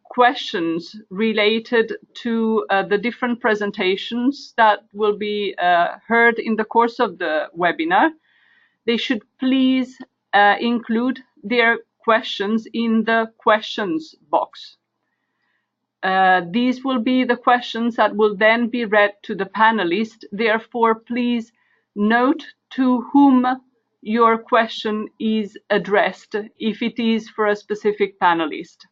questions related to the different presentations that will be heard in the course of the webinar, they should please include their questions in the questions box. These will be the questions that will then be read to the panelists. Therefore, please note to whom your question is addressed, if it is for a specific panelist.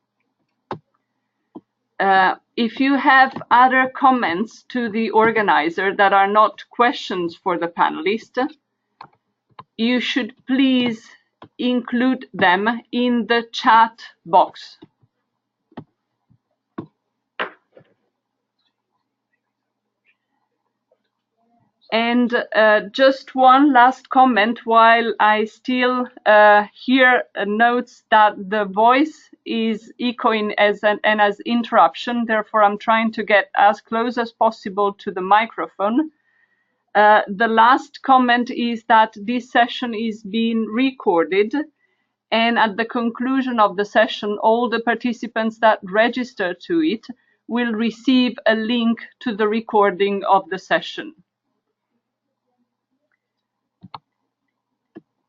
If you have other comments to the organizer that are not questions for the panelist, you should please include them in the chat box. And just one last comment while I still hear notes that the voice is echoing as interruption. Therefore, I'm trying to get as close as possible to the microphone. The last comment is that this session is being recorded, and at the conclusion of the session, all the participants that register to it will receive a link to the recording of the session.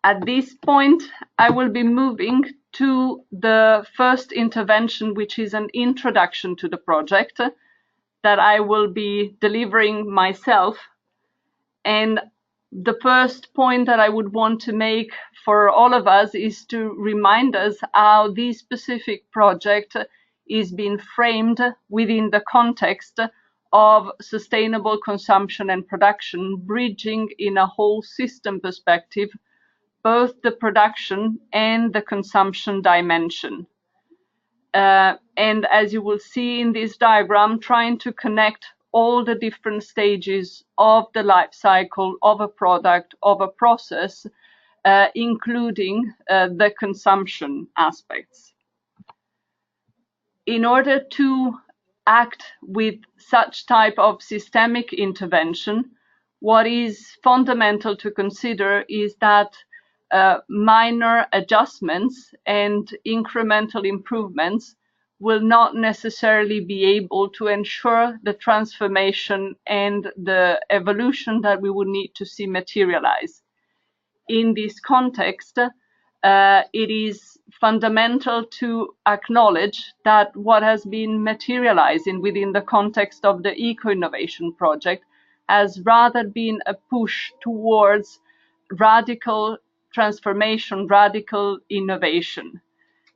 At this point, I will be moving to the first intervention, which is an introduction to the project that I will be delivering myself. And the first point that I would want to make for all of us is to remind us how this specific project is being framed within the context of sustainable consumption and production, bridging in a whole system perspective both the production and the consumption dimension. And as you will see in this diagram, trying to connect all the different stages of the life cycle of a product, of a process, including the consumption aspects. In order to act with such type of systemic intervention, what is fundamental to consider is that minor adjustments and incremental improvements will not necessarily be able to ensure the transformation and the evolution that we would need to see materialize. In this context, it is fundamental to acknowledge that what has been materializing within the context of the eco-innovation project has rather been a push towards radical transformation, radical innovation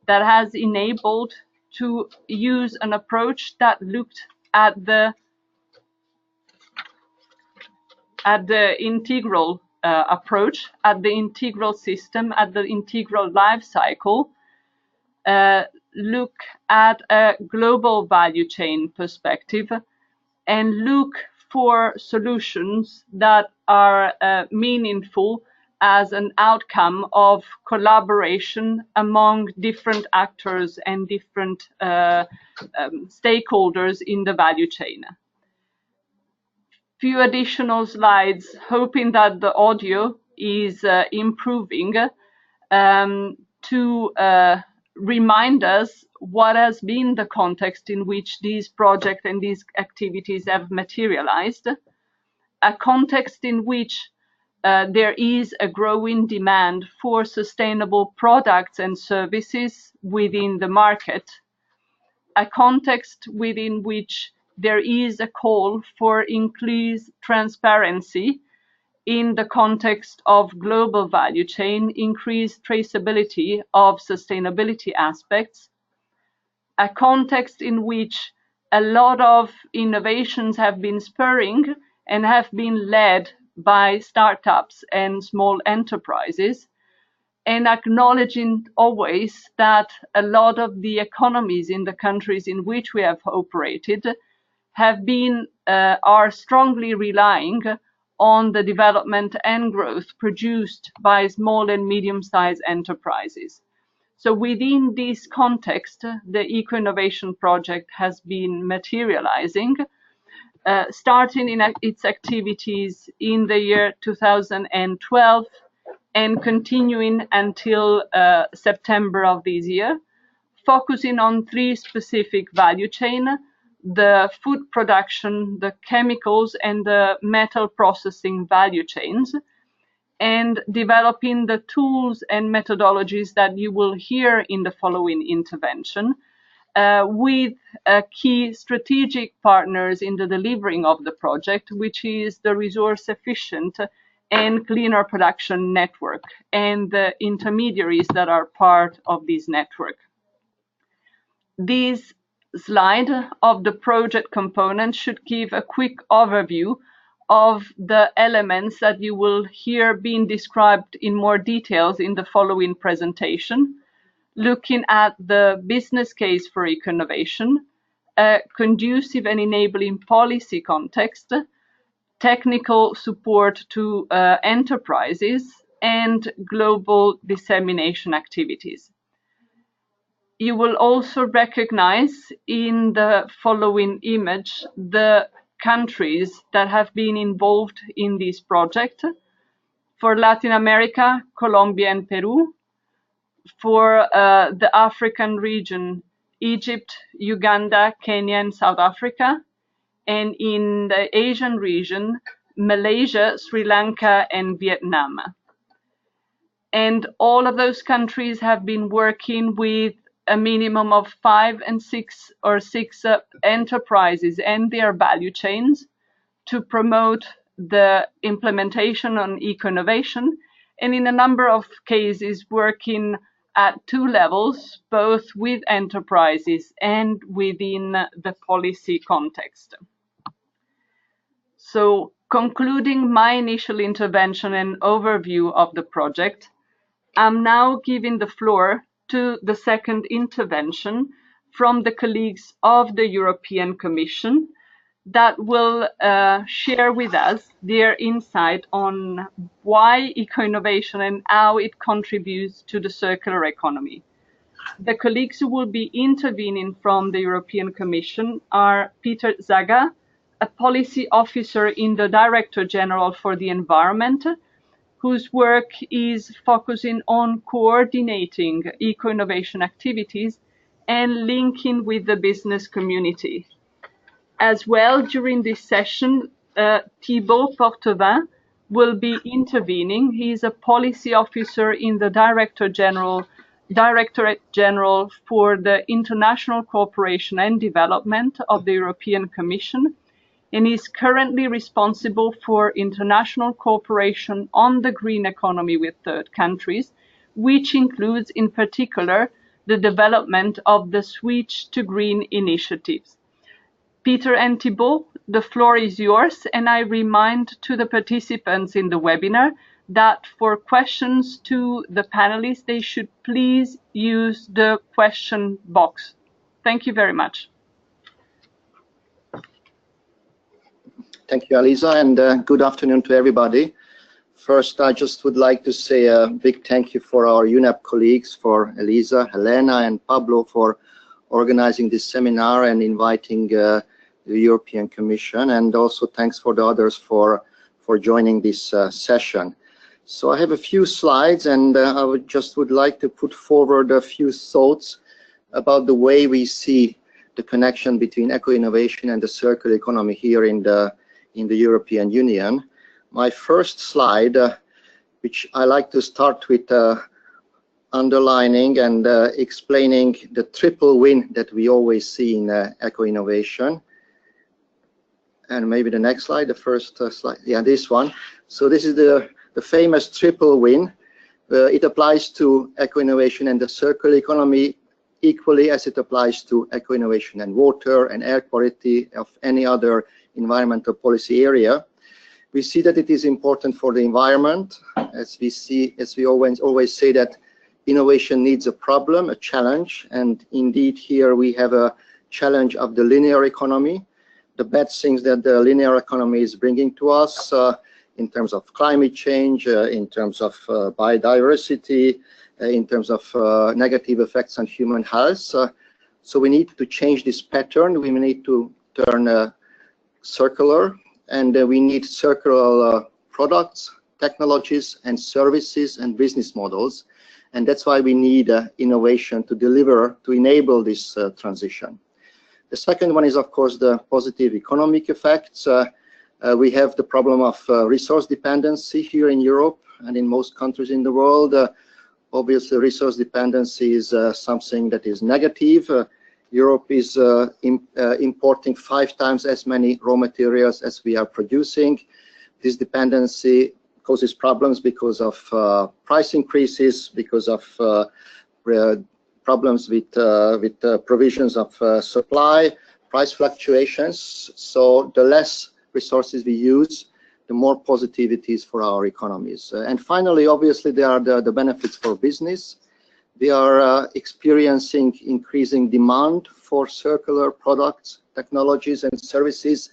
that has enabled to use an approach that looked at the integral approach, at the integral system, at the integral life cycle, look at a global value chain perspective and look for solutions that are meaningful as an outcome of collaboration among different actors and different stakeholders in the value chain. Few additional slides, hoping that the audio is improving, to remind us what has been the context in which these projects and these activities have materialized, a context in which there is a growing demand for sustainable products and services within the market, a context within which there is a call for increased transparency in the context of global value chain, increased traceability of sustainability aspects, a context in which a lot of innovations have been spurring and have been led by startups and small enterprises, and acknowledging always that a lot of the economies in the countries in which we have operated have been, are strongly relying on the development and growth produced by small and medium-sized enterprises. So within this context, the Eco-Innovation Project has been materializing, starting in its activities in the year 2012 and continuing until September of this year, focusing on 3 specific value chains: the food production, the chemicals, and the metal processing value chains, and developing the tools and methodologies that you will hear in the following intervention, with key strategic partners in the delivering of the project, which is the resource efficient and cleaner production network and the intermediaries that are part of this network. This slide of the project components should give a quick overview of the elements that you will hear being described in more details in the following presentation, looking at the business case for eco-innovation, a conducive and enabling policy context, technical support to enterprises, and global dissemination activities. You will also recognize in the following image the countries that have been involved in this project. For Latin America, Colombia and Peru. For the African region, Egypt, Uganda, Kenya, and South Africa. And in the Asian region, Malaysia, Sri Lanka, and Vietnam. And all of those countries have been working with a minimum of 5 and 6 or 6 enterprises and their value chains to promote the implementation on eco-innovation, and in a number of cases working at 2 levels, both with enterprises and within the policy context. So, concluding my initial intervention and overview of the project, I'm now giving the floor to the second intervention from the colleagues of the European Commission that will share with us their insight on why eco-innovation and how it contributes to the circular economy. The colleagues who will be intervening from the European Commission are Peter Czaga, a policy officer in the Director General for the Environment, whose work is focusing on coordinating eco-innovation activities and linking with the business community. As well, during this session, Thibault Portevin will be intervening. He is a policy officer in the Directorate General for the International Cooperation and Development of the European Commission, and is currently responsible for international cooperation on the green economy with third countries, which includes in particular the development of the Switch to Green initiatives. Peter and Thibault, the floor is yours, and I remind to the participants in the webinar that for questions to the panelists, they should please use the question box. Thank you very much. Thank you, Elisa, and good afternoon to everybody. First, I just would like to say a big thank you for our UNEP colleagues, for Elisa, Helena, and Pablo for organizing this seminar and inviting the European Commission, and also thanks for the others for joining this session. So I have a few slides, and I would like to put forward a few thoughts about the way we see the connection between eco-innovation and the circular economy here in the European Union. My first slide, which I like to start with underlining and explaining the triple win that we always see in eco-innovation. And maybe the next slide, the first slide, yeah, this one. So this is the famous triple win. It applies to eco-innovation and the circular economy equally as it applies to eco-innovation and water and air quality of any other environmental policy area. We see that it is important for the environment, as we always say that innovation needs a problem, a challenge, and indeed here we have a challenge of the linear economy, the bad things that the linear economy is bringing to us in terms of climate change, in terms of biodiversity, in terms of negative effects on human health. So we need to change this pattern. We need to turn circular, and we need circular products, technologies, and services and business models. And that's why we need innovation to deliver, to enable this transition. The second one is, of course, the positive economic effects. We have the problem of resource dependency here in Europe and in most countries in the world. Obviously, resource dependency is something that is negative. Europe is importing 5 times as many raw materials as we are producing. This dependency causes problems because of price increases, because of problems with provisions of supply, price fluctuations. So the less resources we use, the more positive it is for our economies. And finally, obviously, there are the benefits for business. We are experiencing increasing demand for circular products, technologies, and services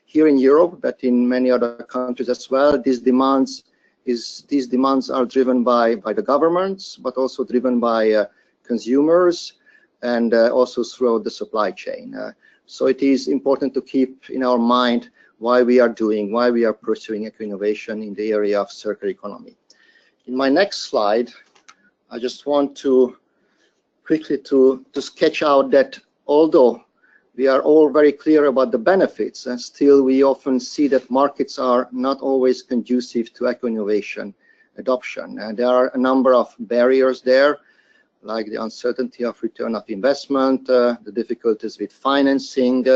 here in Europe, but in many other countries as well. These demands are driven by the governments, but also driven by consumers and also throughout the supply chain. So it is important to keep in our mind why we are pursuing eco-innovation in the area of circular economy. In my next slide, I just want to quickly to sketch out that although we are all very clear about the benefits, and still we often see that markets are not always conducive to eco-innovation adoption. And there are a number of barriers there, like the uncertainty of return of investment, the difficulties with financing,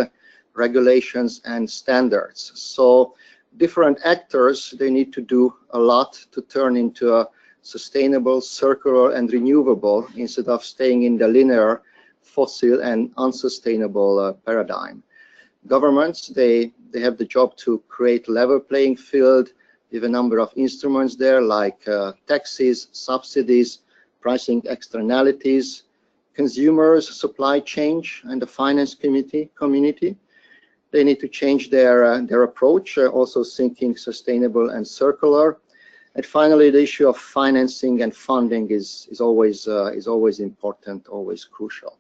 regulations and standards. So different actors, they need to do a lot to turn into a sustainable, circular and renewable instead of staying in the linear, fossil and unsustainable paradigm. Governments, they have the job to create level playing field with a number of instruments there, like taxes, subsidies, pricing externalities. Consumers, supply chain and the finance community, they need to change their approach, also thinking sustainable and circular. And finally, the issue of financing and funding is always important, always crucial.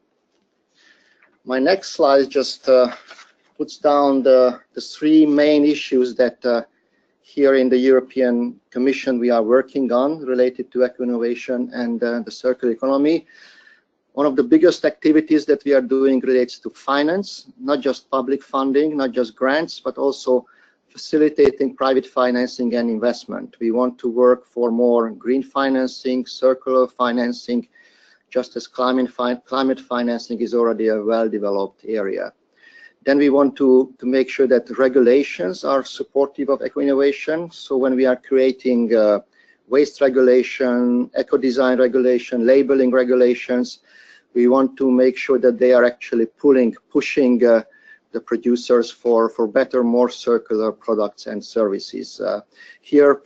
My next slide just puts down the 3 main issues that here in the European Commission we are working on related to eco-innovation and the circular economy. One of the biggest activities that we are doing relates to finance, not just public funding, not just grants, but also facilitating private financing and investment. We want to work for more green financing, circular financing, just as climate financing is already a well-developed area. Then we want to make sure that regulations are supportive of eco-innovation. So when we are creating waste regulation, eco-design regulation, labeling regulations, we want to make sure that they are actually pushing the producers for better, more circular products and services. Here,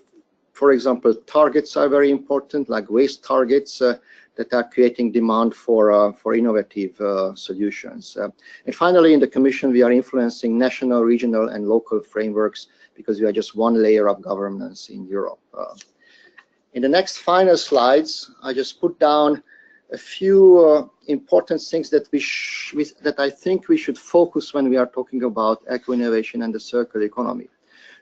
for example, targets are very important, like waste targets that are creating demand for innovative solutions. And finally, in the Commission, we are influencing national, regional, and local frameworks because we are just one layer of governance in Europe. In the next final slides, I just put down a few important things that that I think we should focus when we are talking about eco-innovation and the circular economy.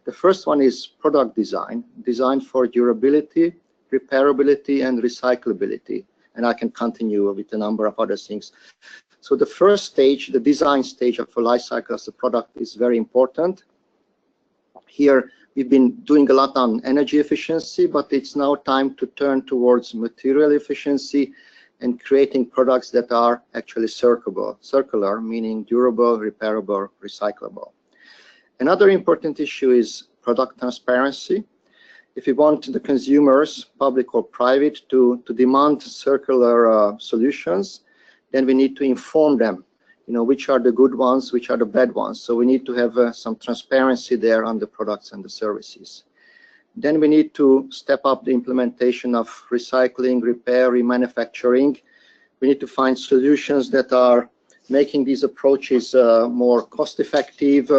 The first one is product design, design for durability, repairability, and recyclability. And I can continue with a number of other things. So the first stage, the design stage of a life cycle as a product, is very important. Here, we've been doing a lot on energy efficiency, but it's now time to turn towards material efficiency and creating products that are actually circular, meaning durable, repairable, recyclable. Another important issue is product transparency. If we want the consumers, public or private, to demand circular solutions, then we need to inform them, which are the good ones, which are the bad ones. So we need to have some transparency there on the products and the services. Then we need to step up the implementation of recycling, repair, remanufacturing. We need to find solutions that are making these approaches more cost-effective,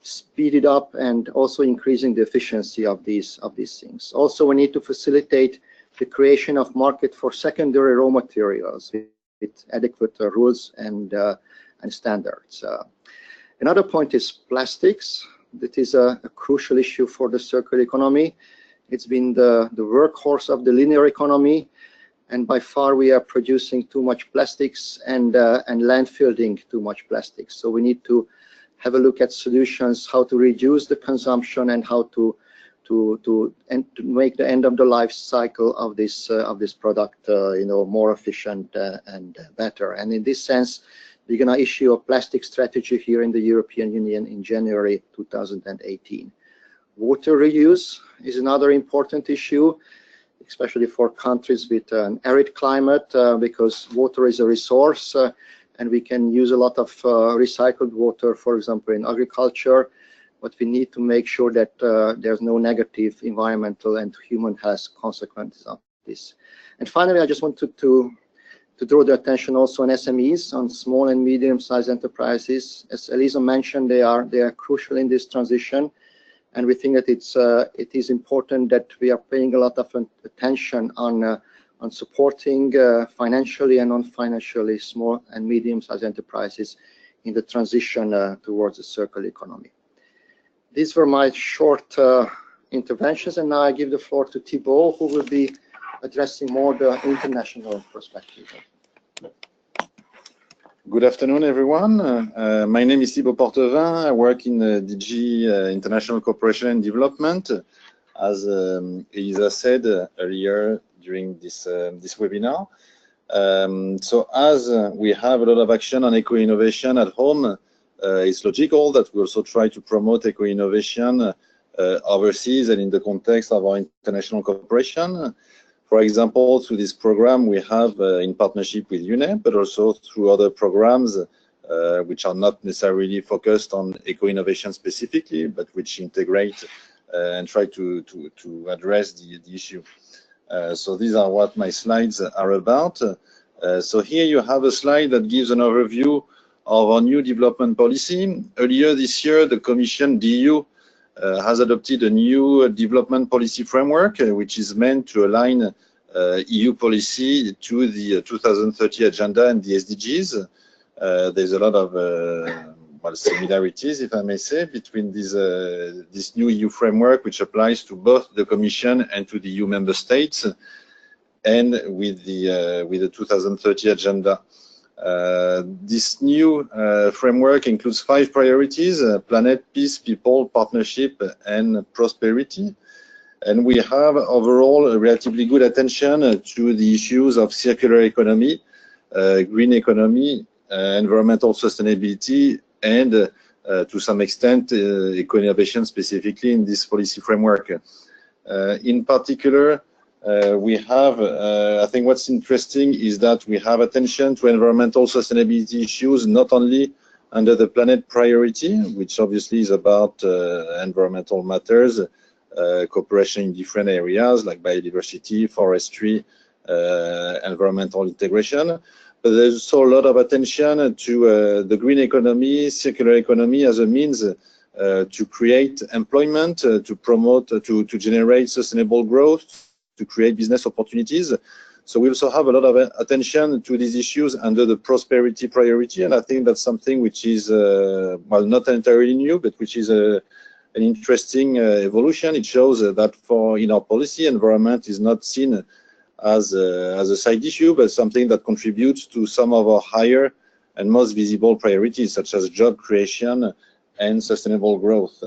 speeded up, and also increasing the efficiency of these things. Also, we need to facilitate the creation of market for secondary raw materials with adequate rules and standards. Another point is plastics. That is a crucial issue for the circular economy. It's been the workhorse of the linear economy, and by far we are producing too much plastics and landfilling too much plastics. So we need to have a look at solutions, how to reduce the consumption and how to make the end of the life cycle of this product more efficient and better. And in this sense, we're going to issue a plastic strategy here in the European Union in January 2018. Water reuse is another important issue, especially for countries with an arid climate, because water is a resource and we can use a lot of recycled water, for example, in agriculture, but we need to make sure that there's no negative environmental and human health consequences of this. And finally, I just wanted to draw the attention also on SMEs, on small and medium-sized enterprises. As Elisa mentioned, they are crucial in this transition, and we think that it is important that we are paying a lot of attention on supporting financially and non-financially small and medium-sized enterprises in the transition towards a circular economy. These were my short interventions, and now I give the floor to Thibault, who will be addressing more the international perspective. Good afternoon, everyone. My name is Thibault Portevin. I work in DG International Cooperation and Development, as Elisa said earlier during this webinar. So as we have a lot of action on eco-innovation at home, it's logical that we also try to promote eco-innovation overseas and in the context of our international cooperation. For example, through this program we have in partnership with UNEP, but also through other programs which are not necessarily focused on eco-innovation specifically, but which integrate and try to address the issue. So these are what my slides are about. So here you have a slide that gives an overview of our new development policy. Earlier this year, the Commission, the EU, has adopted a new development policy framework, which is meant to align EU policy to the 2030 agenda and the SDGs. There's a lot of similarities, if I may say, between this new EU framework, which applies to both the Commission and to the EU member states, and with the 2030 agenda. This new framework includes 5 priorities: planet, peace, people, partnership, and prosperity. And we have overall a relatively good attention to the issues of circular economy, green economy, environmental sustainability, and to some extent eco-innovation specifically in this policy framework. In particular, we have, I think what's interesting is that we have attention to environmental sustainability issues, not only under the planet priority, which obviously is about environmental matters, cooperation in different areas like biodiversity, forestry, environmental integration, but there's also a lot of attention to the green economy, circular economy as a means to create employment, to promote, to generate sustainable growth, to create business opportunities. So we also have a lot of attention to these issues under the prosperity priority, and I think that's something which is, well, not entirely new, but which is an interesting evolution. It shows that in our policy, environment is not seen as a side issue, but something that contributes to some of our higher and most visible priorities, such as job creation and sustainable growth.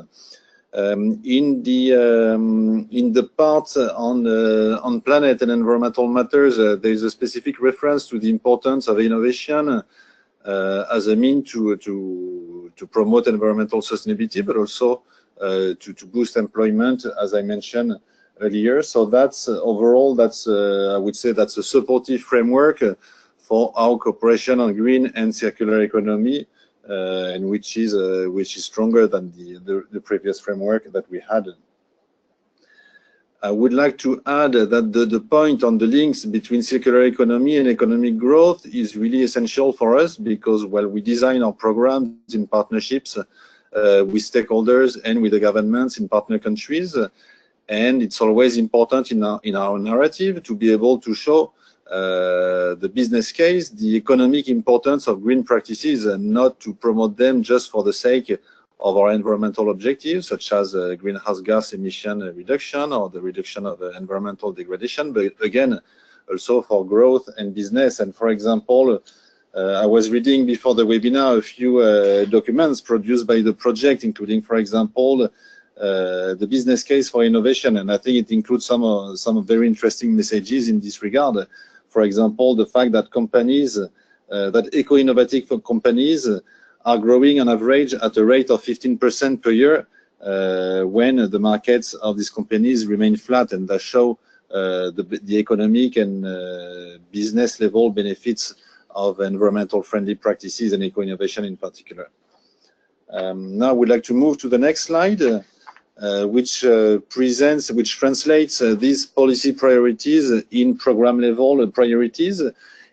In the part on planet and environmental matters, there is a specific reference to the importance of innovation as a means to promote environmental sustainability, but also to boost employment, as I mentioned earlier. So that's overall, that's I would say that's a supportive framework for our cooperation on green and circular economy, and which is stronger than the previous framework that we had. I would like to add that the point on the links between circular economy and economic growth is really essential for us, because while we design our programs in partnerships with stakeholders and with the governments in partner countries, and it's always important in our narrative to be able to show the business case, the economic importance of green practices, and not to promote them just for the sake of our environmental objectives, such as greenhouse gas emission reduction or the reduction of environmental degradation, but again, also for growth and business. And for example, I was reading before the webinar a few documents produced by the project, including, for example, the business case for innovation, and I think it includes some very interesting messages in this regard. For example, the fact that companies, that eco-innovative companies are growing on average at a rate of 15% per year when the markets of these companies remain flat, and that show the economic and business level benefits of environmental friendly practices and eco-innovation in particular. Now we'd like to move to the next slide, which translates these policy priorities in program level priorities.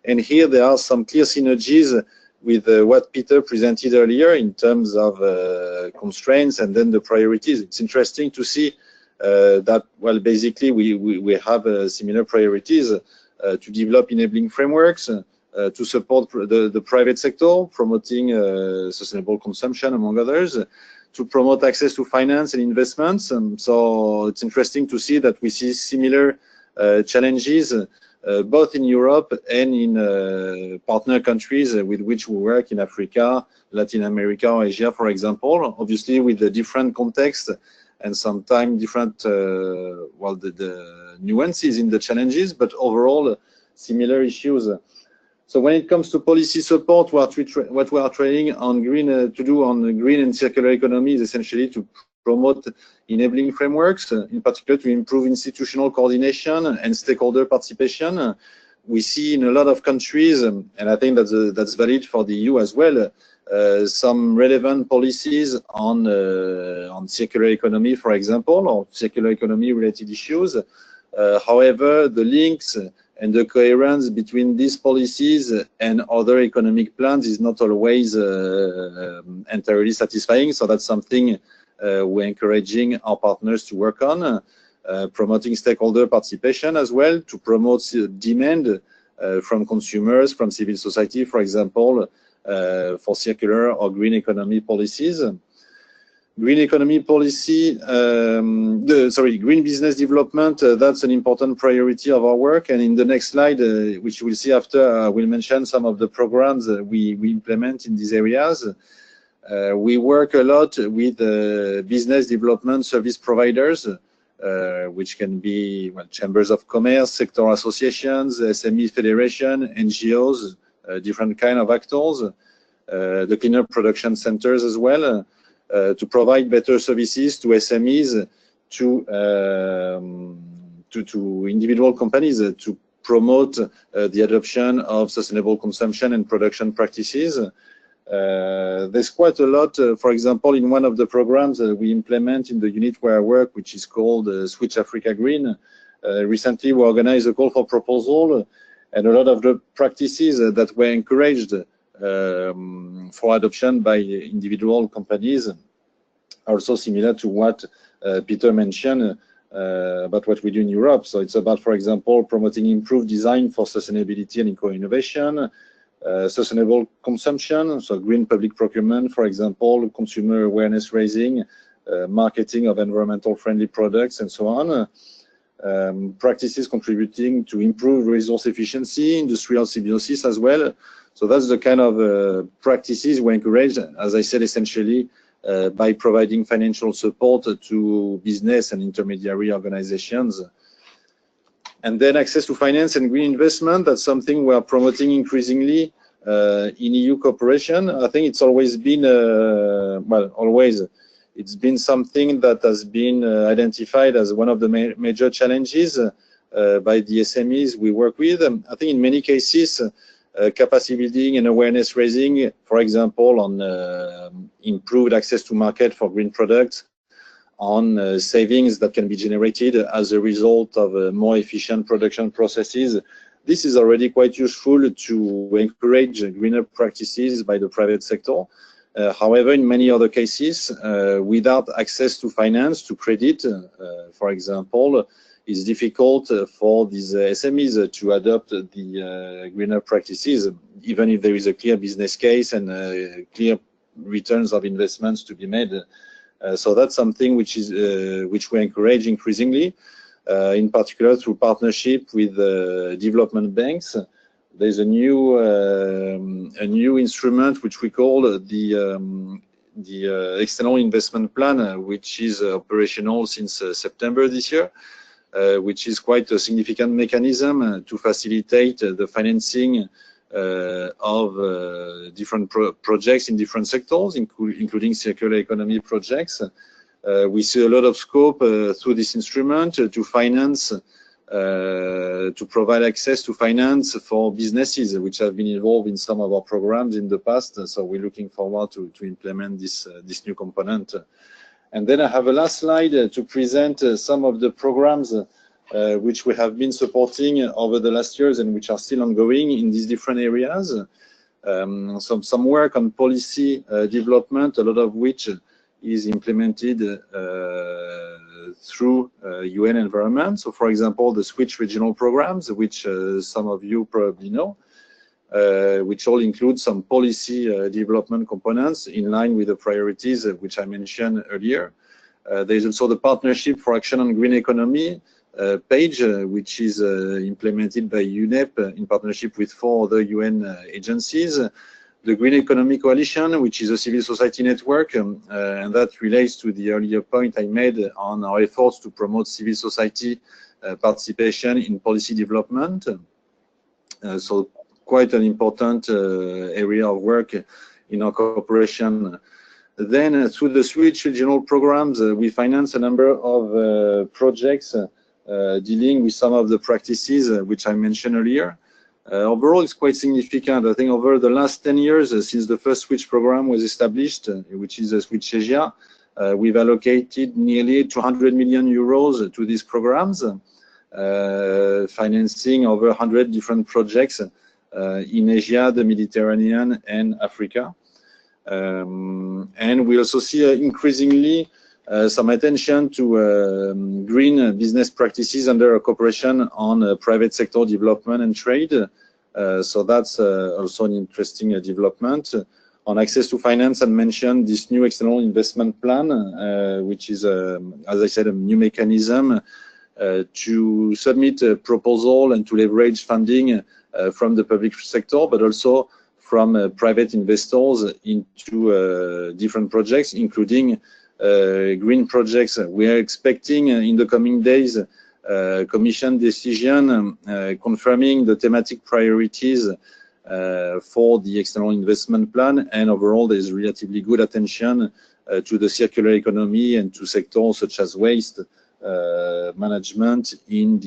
And here there are some clear synergies with what Peter presented earlier in terms of constraints and then the priorities. It's interesting to see that, well, basically we have similar priorities to develop enabling frameworks, to support the private sector, promoting sustainable consumption, among others, to promote access to finance and investments. So it's interesting to see that we see similar challenges both in Europe and in partner countries with which we work in Africa, Latin America, or Asia, for example, obviously with a different context and sometimes different, well, the nuances in the challenges, but overall similar issues. So when it comes to policy support, what we are trying on to do on green and circular economy is essentially to promote enabling frameworks, in particular to improve institutional coordination and stakeholder participation. We see in a lot of countries, and I think that's valid for the EU as well, some relevant policies on circular economy, for example, or circular economy related issues. However, the links and the coherence between these policies and other economic plans is not always entirely satisfying. So that's something we're encouraging our partners to work on, promoting stakeholder participation as well, to promote demand from consumers, from civil society, for example, for circular or green economy policies. Green economy policy, green business development, that's an important priority of our work. And in the next slide, which we'll see after, we'll mention some of the programs we implement in these areas. We work a lot with business development service providers, which can be, well, chambers of commerce, sector associations, SME federation, NGOs, different kind of actors, the cleaner production centers as well, to provide better services to SMEs, to individual companies, to promote the adoption of sustainable consumption and production practices. There's quite a lot, for example, in one of the programs we implement in the unit where I work, which is called Switch Africa Green. Recently we organized a call for proposal, and a lot of the practices that were encouraged for adoption by individual companies are also similar to what Peter mentioned about what we do in Europe. So it's about, for example, promoting improved design for sustainability and eco-innovation, sustainable consumption, so green public procurement, for example, consumer awareness raising, marketing of environmental friendly products, and so on. Practices contributing to improve resource efficiency, industrial symbiosis as well. So that's the kind of practices we encourage, as I said, essentially by providing financial support to business and intermediary organizations. And then access to finance and green investment, that's something we are promoting increasingly in EU cooperation. I think it's always been, it's been something that has been identified as one of the major challenges by the SMEs we work with. I think in many cases, capacity building and awareness raising, for example, on improved access to market for green products, on savings that can be generated as a result of more efficient production processes. This is already quite useful to encourage greener practices by the private sector. However, in many other cases, without access to finance, to credit, for example, it's difficult for these SMEs to adopt the greener practices, even if there is a clear business case and clear returns of investments to be made. So that's something which is which we encourage increasingly. in particular through partnership with development banks. There's a new instrument which we call the External Investment Plan, which is operational since September this year, which is quite a significant mechanism to facilitate the financing of different projects in different sectors, including circular economy projects. We see a lot of scope through this instrument to finance, to provide access to finance for businesses which have been involved in some of our programs in the past. So we're looking forward to implement this new component. And then I have a last slide to present some of the programs which we have been supporting over the last years and which are still ongoing in these different areas. Some work on policy development, a lot of which is implemented through UN environment. So, for example, the Switch regional programs, which some of you probably know, which all include some policy development components in line with the priorities which I mentioned earlier. There's also the Partnership for Action on Green Economy page, which is implemented by UNEP in partnership with 4 other UN agencies. The Green Economy Coalition, which is a civil society network, and that relates to the earlier point I made on our efforts to promote civil society participation in policy development. So quite an important area of work in our cooperation. Then through the Switch regional programs, we finance a number of projects dealing with some of the practices which I mentioned earlier. Overall, it's quite significant. I think over the last 10 years, since the first Switch program was established, which is Switch Asia, we've allocated nearly 200 million euros to these programs, financing over 100 different projects in Asia, the Mediterranean, and Africa. And we also see increasingly some attention to green business practices under a cooperation on private sector development and trade. So that's also an interesting development. On access to finance, I mentioned this new external investment plan, which is, as I said, a new mechanism to submit a proposal and to leverage funding from the public sector, but also from private investors into different projects, including green projects. We are expecting in the coming days Commission decision confirming the thematic priorities for the external investment plan, and overall there is relatively good attention to the circular economy and to sectors such as waste management in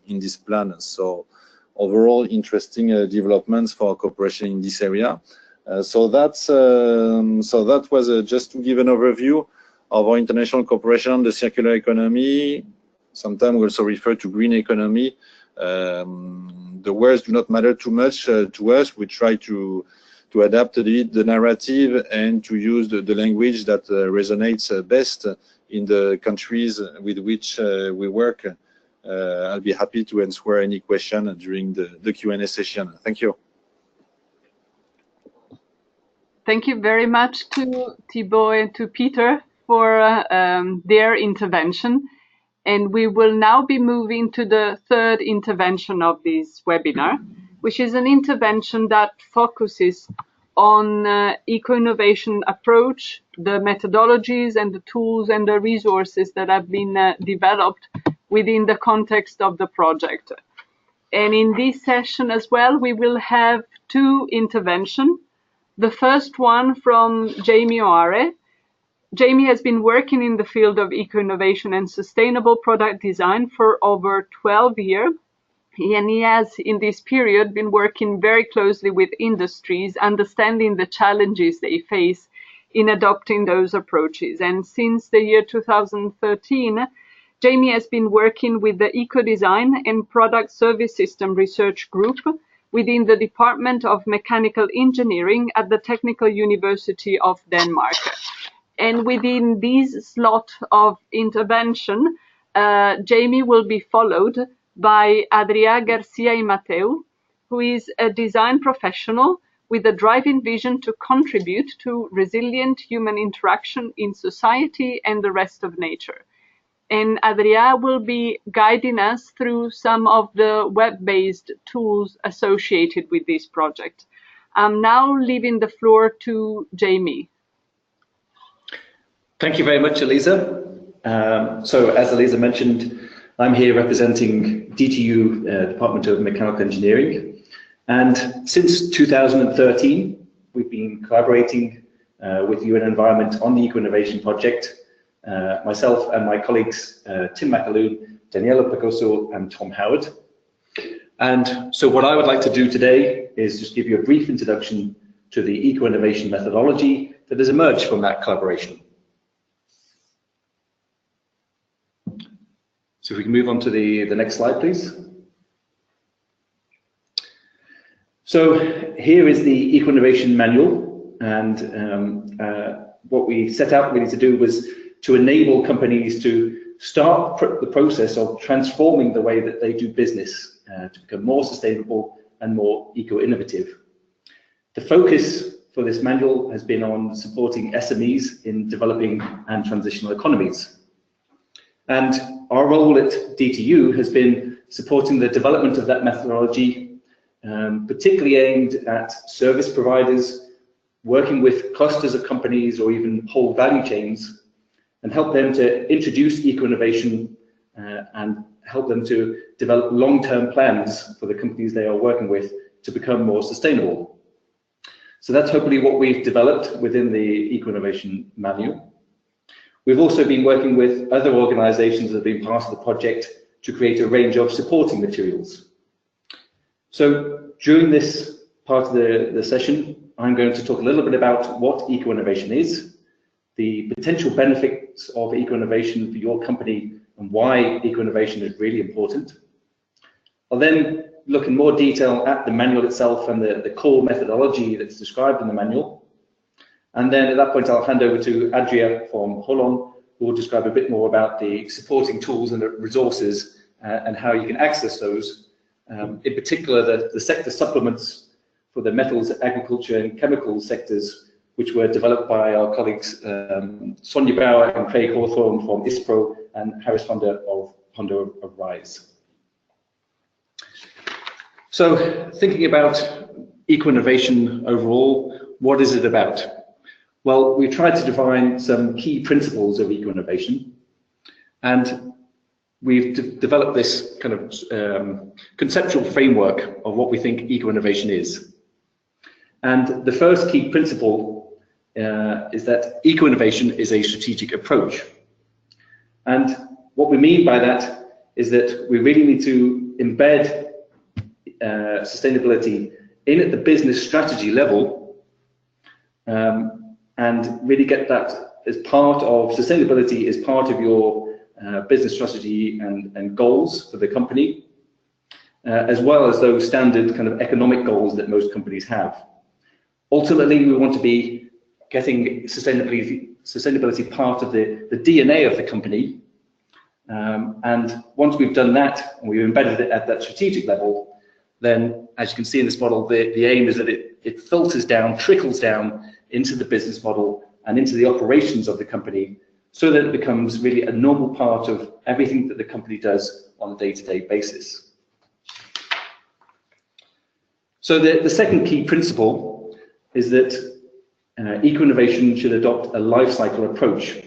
this plan. So overall interesting developments for cooperation in this area. So that was just to give an overview of our international cooperation on the circular economy. Sometimes we also refer to green economy. The words do not matter too much to us. We try to adapt the narrative and to use the language that resonates best in the countries with which we work. I'll be happy to answer any question during the Q&A session. Thank you. Thank you very much to Thibault and to Peter for their intervention. And we will now be moving to the third intervention of this webinar, which is an intervention that focuses on eco-innovation approach, the methodologies and the tools and the resources that have been developed within the context of the project. And in this session as well, we will have 2 interventions. The first one from Jamie O'Hare. Jamie has been working in the field of eco-innovation and sustainable product design for over 12 years. And he has, in this period, been working very closely with industries, understanding the challenges they face in adopting those approaches. And since the year 2013, Jamie has been working with the Eco-Design and Product Service System Research Group within the Department of Mechanical Engineering at the Technical University of Denmark. And within this slot of intervention, Jamie will be followed by Adria Garcia and Mateu, who is a design professional with a driving vision to contribute to resilient human interaction in society and the rest of nature. and Adria will be guiding us through some of the web-based tools associated with this project. I'm now leaving the floor to Jamie. Thank you very much, Elisa. So as Elisa mentioned, I'm here representing DTU, Department of Mechanical Engineering. And since 2013, we've been collaborating with UN Environment on the Eco-Innovation Project. Myself and my colleagues, Tim McAloon, Daniela Pagoso, and Tom Howard. And so what I would like to do today is just give you a brief introduction to the eco-innovation methodology that has emerged from that collaboration. So if we can move on to the next slide, please. So here is the eco-innovation manual, and what we set out really to do was to enable companies to start the process of transforming the way that they do business to become more sustainable and more eco-innovative. The focus for this manual has been on supporting SMEs in developing and transitional economies. And our role at DTU has been supporting the development of that methodology, particularly aimed at service providers, working with clusters of companies or even whole value chains, and help them to introduce eco-innovation and help them to develop long-term plans for the companies they are working with to become more sustainable. So that's hopefully what we've developed within the eco-innovation manual. We've also been working with other organizations that have been part of the project to create a range of supporting materials. So during this part of the session, I'm going to talk a little bit about what eco-innovation is, the potential benefits of eco-innovation for your company and why eco-innovation is really important. I'll then look in more detail at the manual itself and the core methodology that's described in the manual. And then at that point, I'll hand over to Adria from Holon, who will describe a bit more about the supporting tools and the resources and how you can access those. In particular, the sector supplements for the metals, agriculture and chemical sectors, which were developed by our colleagues Sonia Bauer and Craig Hawthorne from ISPRO and Harris Honda of RISE. So thinking about eco-innovation overall, what is it about? Well, we tried to define some key principles of eco-innovation, and we've developed this kind of conceptual framework of what we think eco-innovation is. And the first key principle is that eco-innovation is a strategic approach. And what we mean by that is that we really need to embed sustainability in at the business strategy level and really get that as part of sustainability, as part of your business strategy and goals for the company, as well as those standard kind of economic goals that most companies have. Ultimately, we want to be getting sustainability part of the DNA of the company. And once we've done that, and we've embedded it at that strategic level, then as you can see in this model, the aim is that it filters down, trickles down into the business model and into the operations of the company, so that it becomes really a normal part of everything that the company does on a day-to-day basis. So the second key principle is that eco-innovation should adopt a life cycle approach.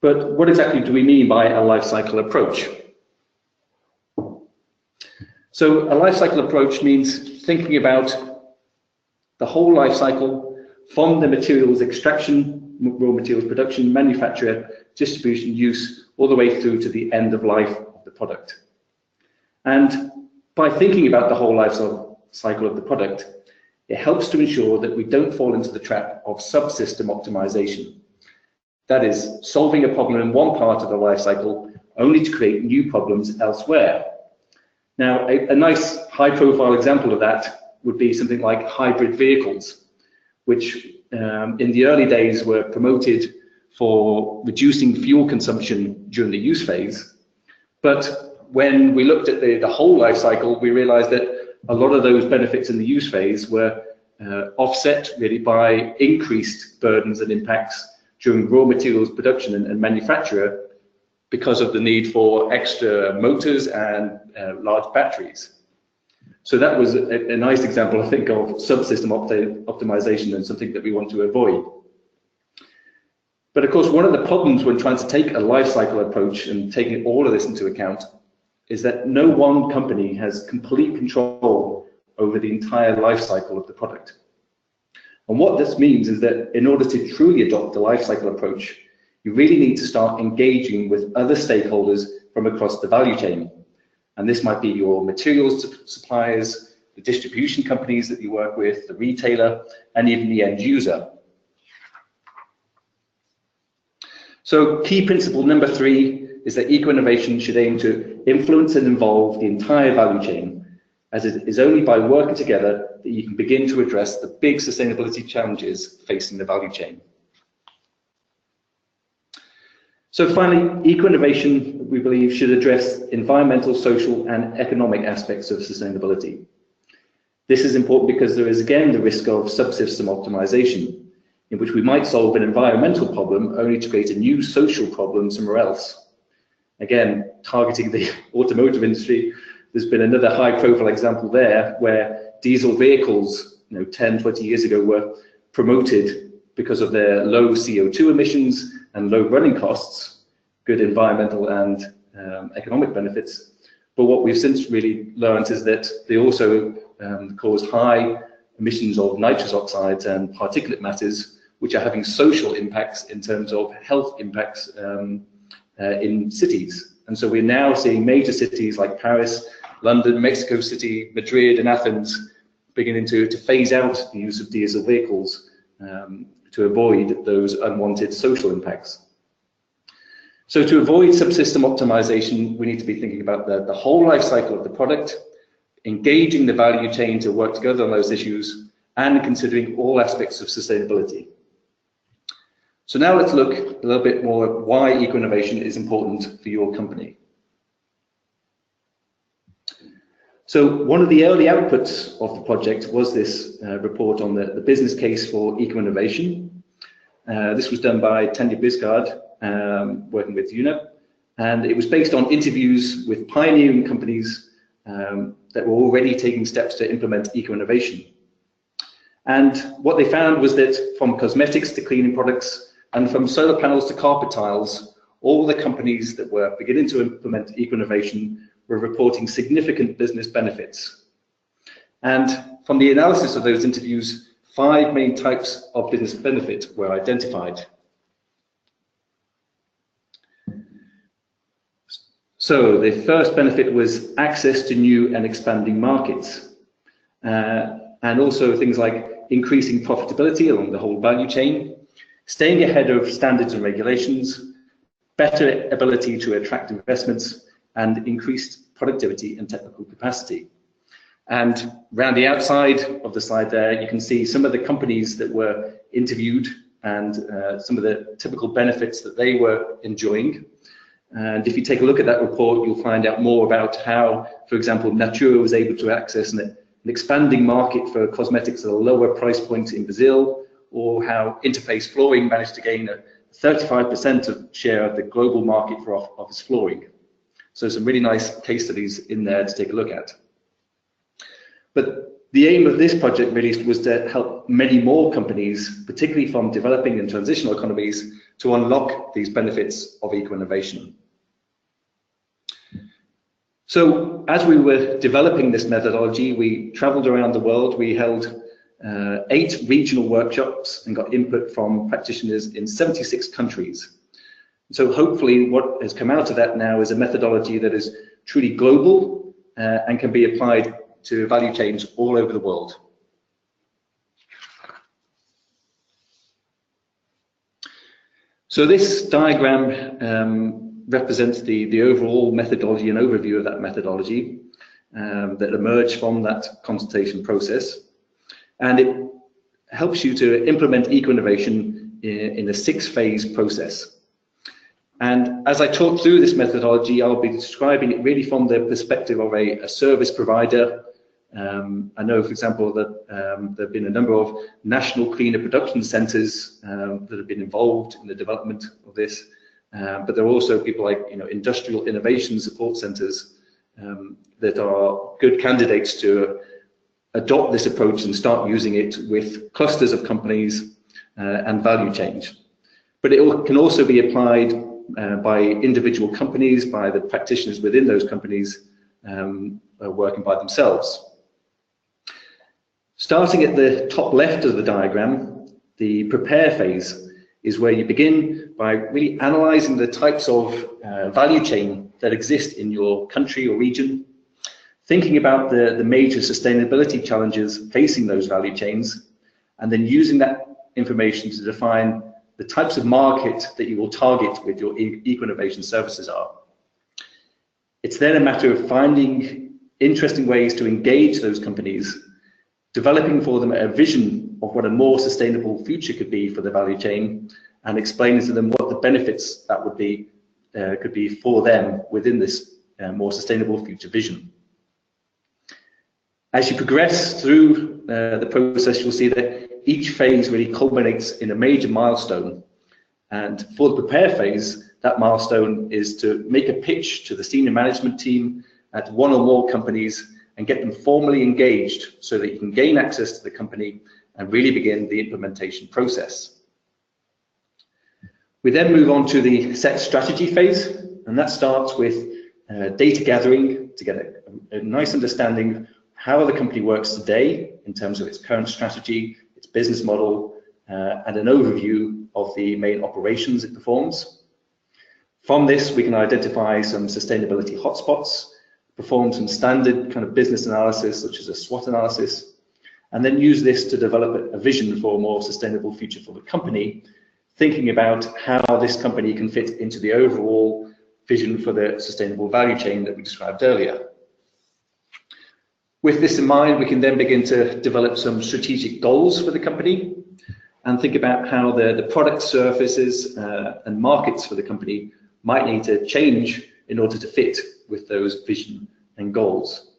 But what exactly do we mean by a life cycle approach? So a life cycle approach means thinking about the whole life cycle from the materials extraction, raw materials production, manufacture, distribution, use, all the way through to the end of life of the product. And by thinking about the whole life cycle of the product, it helps to ensure that we don't fall into the trap of subsystem optimization. That is, solving a problem in one part of the life cycle only to create new problems elsewhere. Now, a nice high-profile example of that would be something like hybrid vehicles, which in the early days were promoted for reducing fuel consumption during the use phase. But when we looked at the whole life cycle, we realized that a lot of those benefits in the use phase were offset really by increased burdens and impacts during raw materials production and manufacture because of the need for extra motors and large batteries. So that was a nice example, I think, of subsystem optimization and something that we want to avoid. But of course, one of the problems when trying to take a life cycle approach and taking all of this into account is that no one company has complete control over the entire life cycle of the product. And what this means is that in order to truly adopt the life cycle approach, you really need to start engaging with other stakeholders from across the value chain. And this might be your materials suppliers, the distribution companies that you work with, the retailer, and even the end user. So key principle number 3 is that eco-innovation should aim to influence and involve the entire value chain, as it is only by working together that you can begin to address the big sustainability challenges facing the value chain. So finally, eco-innovation, we believe, should address environmental, social, and economic aspects of sustainability. This is important because there is again the risk of subsystem optimization, in which we might solve an environmental problem only to create a new social problem somewhere else. Again, targeting the automotive industry, there's been another high-profile example there where diesel vehicles, 10, 20 years ago were promoted because of their low CO2 emissions and low running costs, good environmental and economic benefits. But what we've since really learned is that they also cause high emissions of nitrous oxides and particulate matters, which are having social impacts in terms of health impacts in cities. And so we're now seeing major cities like Paris, London, Mexico City, Madrid, and Athens beginning to phase out the use of diesel vehicles to avoid those unwanted social impacts. So to avoid subsystem optimization, we need to be thinking about the whole life cycle of the product, engaging the value chain to work together on those issues, and considering all aspects of sustainability. So now let's look a little bit more at why eco-innovation is important for your company. So one of the early outputs of the project was this report on the business case for eco-innovation. This was done by Tanja Bisgaard, working with UNEP, and it was based on interviews with pioneering companies that were already taking steps to implement eco-innovation. And what they found was that from cosmetics to cleaning products, and from solar panels to carpet tiles, all the companies that were beginning to implement eco-innovation were reporting significant business benefits. And from the analysis of those interviews, 5 main types of business benefit were identified. So the first benefit was access to new and expanding markets, and also things like increasing profitability along the whole value chain, staying ahead of standards and regulations, better ability to attract investments, and increased productivity and technical capacity. And around the outside of the slide there, you can see some of the companies that were interviewed and some of the typical benefits that they were enjoying. And if you take a look at that report, you'll find out more about how, for example, Mateu was able to access an expanding market for cosmetics at a lower price point in Brazil, or how Interface Flooring managed to gain a 35% of share of the global market for office flooring. So some really nice case studies in there to take a look at. But the aim of this project really was to help many more companies, particularly from developing and transitional economies, to unlock these benefits of eco-innovation. So as we were developing this methodology, we traveled around the world. We held 8 regional workshops and got input from practitioners in 76 countries. So hopefully what has come out of that now is a methodology that is truly global and can be applied to value chains all over the world. So this diagram represents the overall methodology and overview of that methodology that emerged from that consultation process. And it helps you to implement eco-innovation in a 6-phase process. And as I talk through this methodology, I'll be describing it really from the perspective of a service provider. I know, for example, that there have been a number of national cleaner production centres that have been involved in the development of this. but there are also people like industrial innovation support centers that are good candidates to adopt this approach and start using it with clusters of companies and value chains. But it can also be applied by individual companies, by the practitioners within those companies working by themselves. Starting at the top left of the diagram, the prepare phase is where you begin by really analyzing the types of value chain that exist in your country or region, thinking about the major sustainability challenges facing those value chains, and then using that information to define the types of market that you will target with your eco-innovation services are. It's then a matter of finding interesting ways to engage those companies, developing for them a vision of what a more sustainable future could be for the value chain, and explaining to them what the benefits that would be could be for them within this more sustainable future vision. As you progress through the process, you'll see that each phase really culminates in a major milestone. And for the prepare phase, that milestone is to make a pitch to the senior management team at one or more companies and get them formally engaged so that you can gain access to the company and really begin the implementation process. We then move on to the set strategy phase, and that starts with data gathering to get a nice understanding of how the company works today in terms of its current strategy, its business model, and an overview of the main operations it performs. From this, we can identify some sustainability hotspots, perform some standard kind of business analysis, such as a SWOT analysis, and then use this to develop a vision for a more sustainable future for the company, thinking about how this company can fit into the overall vision for the sustainable value chain that we described earlier. With this in mind, we can then begin to develop some strategic goals for the company and think about how the product services and markets for the company might need to change in order to fit with those vision and goals.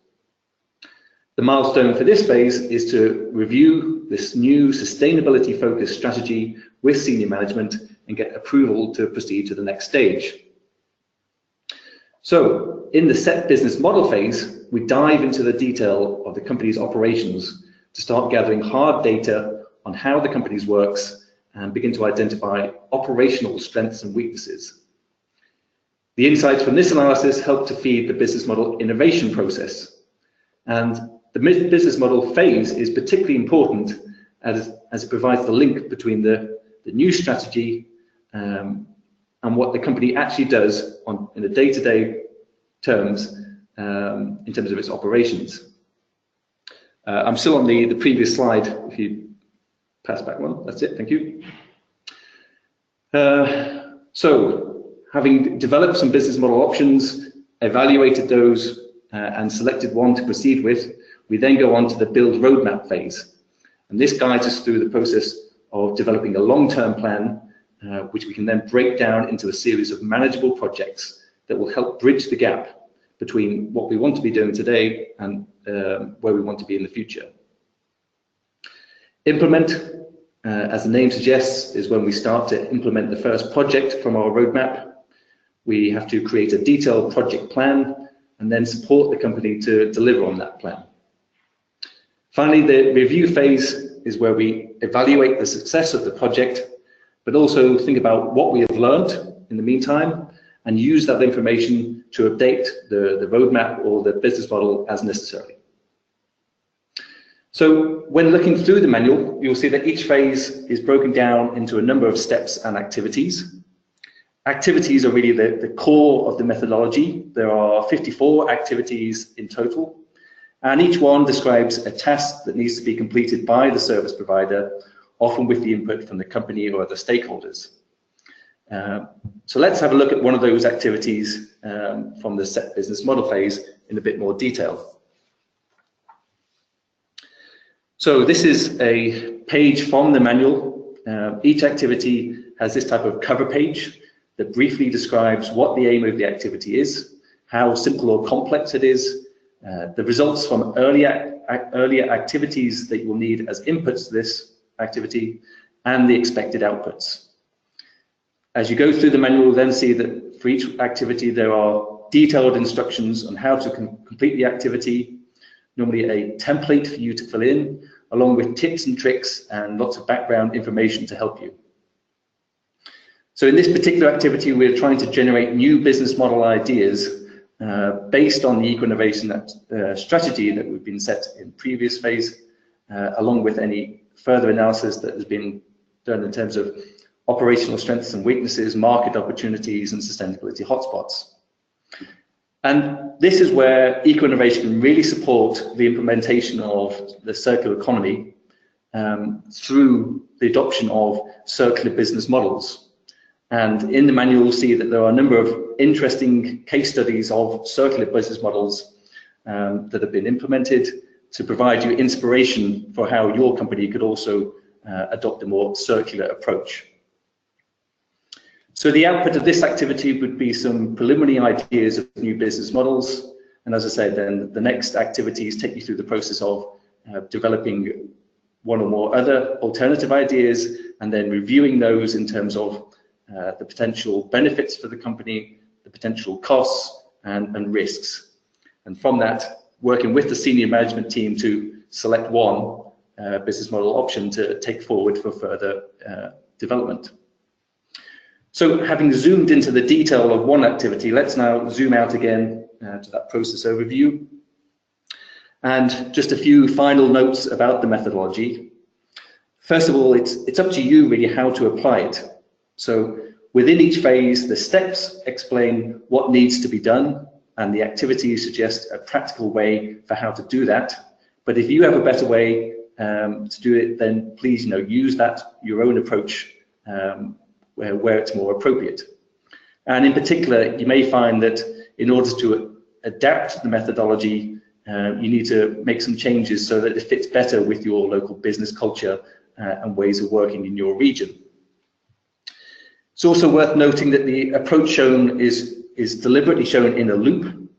The milestone for this phase is to review this new sustainability focused strategy with senior management and get approval to proceed to the next stage. So in the set business model phase, we dive into the detail of the company's operations to start gathering hard data on how the company works and begin to identify operational strengths and weaknesses. The insights from this analysis help to feed the business model innovation process. And the business model phase is particularly important as it provides the link between the new strategy and what the company actually does in the day-to-day terms in terms of its operations. I'm still on the previous slide. If you pass back one, that's it, thank you. So having developed some business model options, evaluated those and selected one to proceed with, we then go on to the build roadmap phase. And this guides us through the process of developing a long-term plan, which we can then break down into a series of manageable projects that will help bridge the gap between what we want to be doing today and where we want to be in the future. Implement, as the name suggests, is when we start to implement the first project from our roadmap. We have to create a detailed project plan and then support the company to deliver on that plan. Finally, the review phase is where we evaluate the success of the project, but also think about what we have learned in the meantime and use that information to update the roadmap or the business model as necessary. So when looking through the manual, you'll see that each phase is broken down into a number of steps and activities. Activities are really the core of the methodology. There are 54 activities in total, and each one describes a task that needs to be completed by the service provider, often with the input from the company or other stakeholders. So let's have a look at one of those activities from the set business model phase in a bit more detail. So this is a page from the manual. Each activity has this type of cover page that briefly describes what the aim of the activity is, how simple or complex it is, the results from earlier activities that you will need as inputs to this activity, and the expected outputs. As you go through the manual, you'll then see that for each activity there are detailed instructions on how to complete the activity, normally a template for you to fill in, along with tips and tricks and lots of background information to help you. So in this particular activity, we're trying to generate new business model ideas based on the eco-innovation strategy that we've been set in previous phase, along with any further analysis that has been done in terms of operational strengths and weaknesses, market opportunities, and sustainability hotspots. And this is where eco-innovation can really support the implementation of the circular economy through the adoption of circular business models. And in the manual, you'll see that there are a number of interesting case studies of circular business models that have been implemented to provide you inspiration for how your company could also adopt a more circular approach. So the output of this activity would be some preliminary ideas of new business models. And as I said, then the next activities take you through the process of developing one or more other alternative ideas and then reviewing those in terms of the potential benefits for the company, the potential costs and risks. And from that, working with the senior management team to select one business model option to take forward for further development. So having zoomed into the detail of one activity, let's now zoom out again to that process overview. And just a few final notes about the methodology. First of all, it's up to you really how to apply it. So within each phase, the steps explain what needs to be done, and the activities suggest a practical way for how to do that. But if you have a better way to do it, then please use that, your own approach, where it's more appropriate. And in particular, you may find that in order to adapt the methodology, you need to make some changes so that it fits better with your local business culture and ways of working in your region. It's also worth noting that the approach shown is deliberately shown in a loop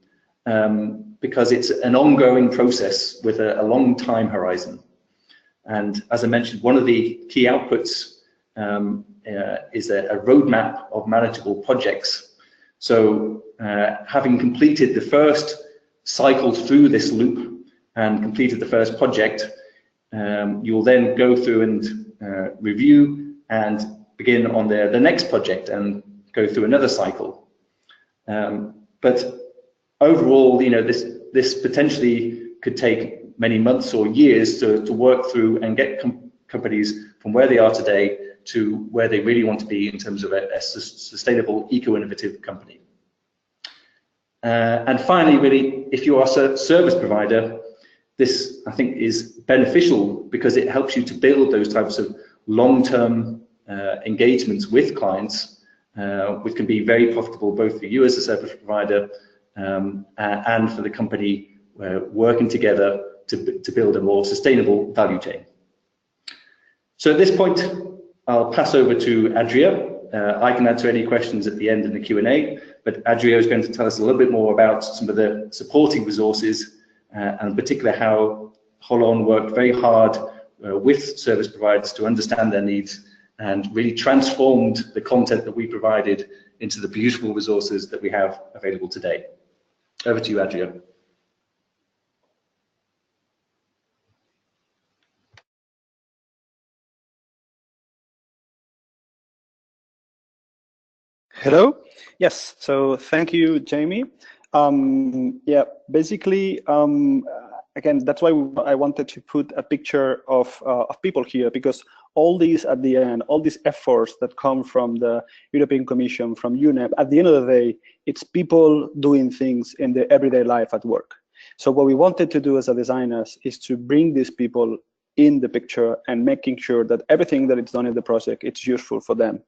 because it's an ongoing process with a long time horizon. And as I mentioned, one of the key outputs is a roadmap of manageable projects. So having completed the first cycle through this loop and completed the first project, you'll then go through and review and begin on the next project and go through another cycle. But overall, this potentially could take many months or years to work through and get companies from where they are today to where they really want to be in terms of a sustainable, eco-innovative company. And finally, really, if you are a service provider, this, I think, is beneficial because it helps you to build those types of long-term engagements with clients, which can be very profitable both for you as a service provider and for the company working together to build a more sustainable value chain. So at this point, I'll pass over to Adria. I can answer any questions at the end in the Q&A, but Adria is going to tell us a little bit more about some of the supporting resources and in particular how Holon worked very hard with service providers to understand their needs and really transformed the content that we provided into the beautiful resources that we have available today. Over to you, Adria. Hello. Yes. So thank you, Jamie. Yeah. Basically, again, that's why I wanted to put a picture of people here, because all these at the end, all these efforts that come from the European Commission, from UNEP, at the end of the day, it's people doing things in their everyday life at work. So what we wanted to do as a designers is to bring these people in the picture and making sure that everything that is done in the project, it's useful for them.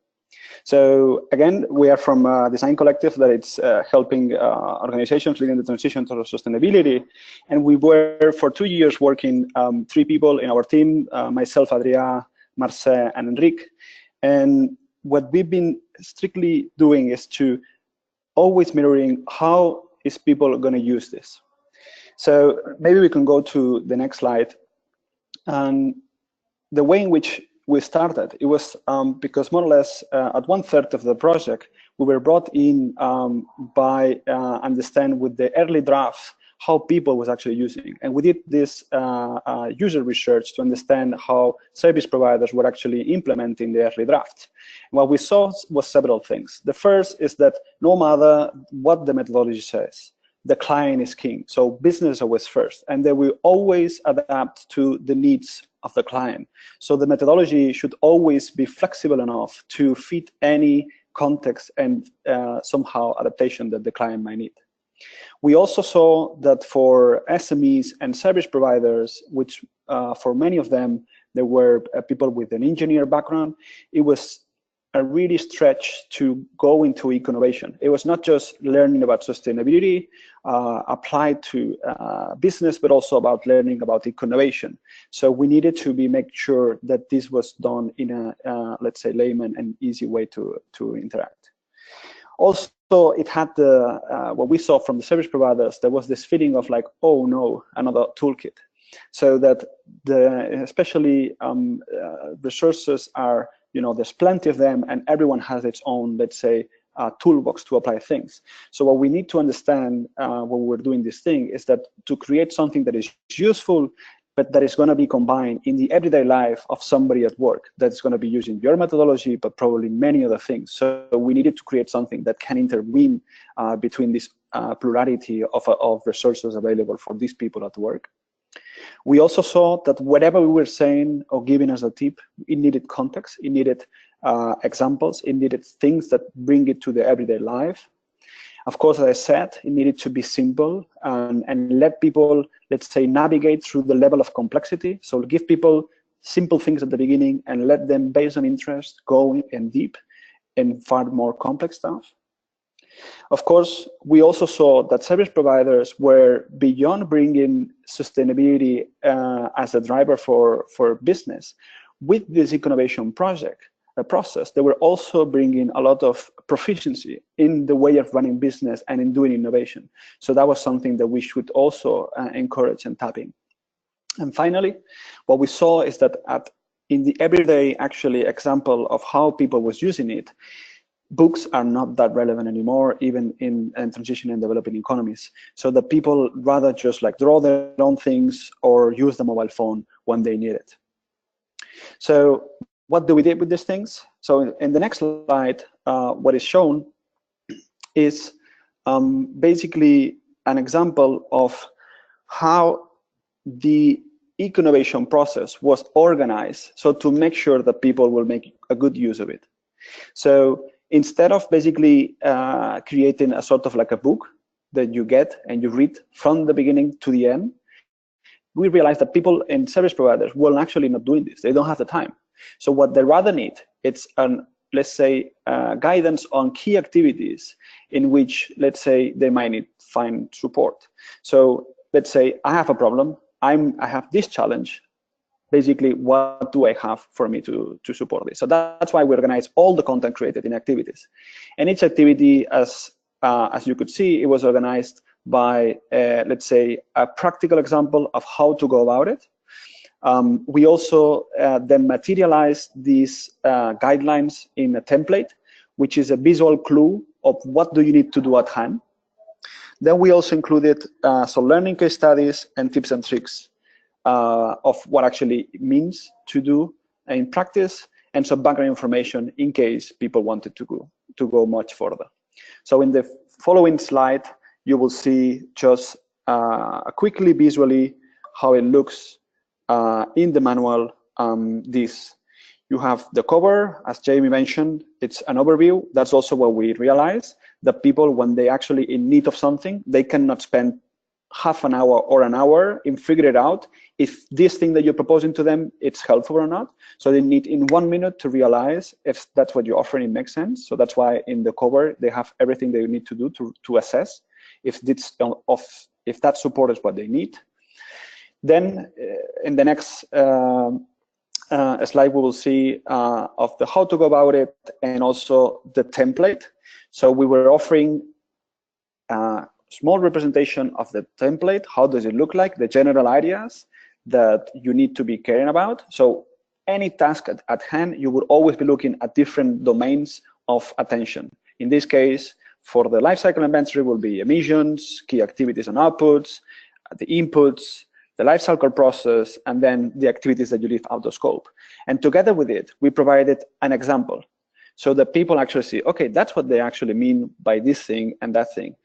So again, we are from a design collective that it's helping organizations leading the transition to sustainability. And we were for 2 years working 3 people in our team, myself, Adria, Marcel, and Enrique. And what we've been strictly doing is to always mirroring how is people going to use this. So maybe we can go to the next slide. And the way in which we started, it was because more or less at 1/3 of the project, we were brought in by understand with the early drafts how people was actually using. And we did this user research to understand how service providers were actually implementing the early drafts. And what we saw was several things. The first is that no matter what the methodology says, the client is king. So business always first, and they will always adapt to the needs of the client. So the methodology should always be flexible enough to fit any context and somehow adaptation that the client might need. We also saw that for SMEs and service providers, which for many of them, there were people with an engineer background, it was a really stretch to go into eco-innovation. It was not just learning about sustainability applied to business, but also about learning about eco-innovation. So we needed to make sure that this was done in a, let's say, layman and easy way to interact. Also, it had the, what we saw from the service providers, there was this feeling of like, oh no, another toolkit. So that especially resources are, there's plenty of them and everyone has its own, let's say, toolbox to apply things. So what we need to understand when we're doing this thing is that to create something that is useful, but that is going to be combined in the everyday life of somebody at work that's going to be using your methodology, but probably many other things. So we needed to create something that can intervene between this plurality of resources available for these people at work. We also saw that whatever we were saying or giving as a tip, it needed context, it needed examples, it needed things that bring it to the everyday life. Of course, as I said, it needed to be simple and let people, let's say, navigate through the level of complexity. So give people simple things at the beginning and let them, based on interest, go in deep and far more complex stuff. Of course, we also saw that service providers were beyond bringing sustainability as a driver for business. With this innovation process, they were also bringing a lot of proficiency in the way of running business and in doing innovation. So that was something that we should also encourage and tap in. And finally, what we saw is that in the everyday actually example of how people was using it, books are not that relevant anymore, even in transition and developing economies. So that people rather just like draw their own things or use the mobile phone when they need it. So what do we do with these things? So in the next slide, what is shown is basically an example of how the eco-innovation process was organized, so to make sure that people will make a good use of it. So instead of basically creating a sort of like a book that you get and you read from the beginning to the end, we realized that people in service providers will actually not doing this. They don't have the time. So what they rather need, it's let's say, guidance on key activities in which, let's say, they might find support. So let's say I have a problem, I have this challenge. Basically, what do I have for me to support this? So that's why we organize all the content created in activities. And each activity, as you could see, it was organized by, let's say, a practical example of how to go about it. We also then materialized these guidelines in a template, which is a visual clue of what do you need to do at hand. Then we also included some learning case studies and tips and tricks of what actually it means to do in practice, and some background information in case people wanted to go much further. So in the following slide, you will see just quickly visually how it looks in the manual. You have the cover, as Jamie mentioned, it's an overview. That's also what we realize, that people, when they actually in need of something, they cannot spend half an hour or an hour in figuring it out if this thing that you're proposing to them, it's helpful or not. So they need in 1 minute to realize if that's what you're offering, it makes sense. So that's why in the cover, they have everything they need to do to assess if that support is what they need. Then in the next slide, we will see of the how to go about it and also the template. So we were offering a small representation of the template. How does it look like? The general ideas that you need to be caring about. So any task at hand, you would always be looking at different domains of attention. In this case, for the lifecycle inventory will be emissions, key activities and outputs, the inputs, the lifecycle process, and then the activities that you leave out of scope. And together with it, we provided an example so that people actually see, okay, that's what they actually mean by this thing and that thing,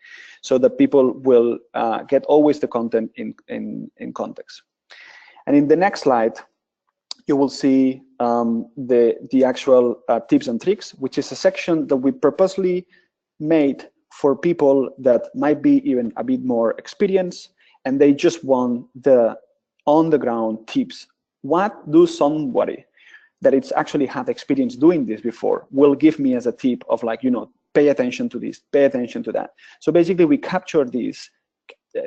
so that people will get always the content in context. And in the next slide, you will see the actual tips and tricks, which is a section that we purposely made for people that might be even a bit more experienced, and they just want the on-the-ground tips. What do somebody that it's actually had experience doing this before will give me as a tip of, like, you know, pay attention to this, pay attention to that. So basically we capture this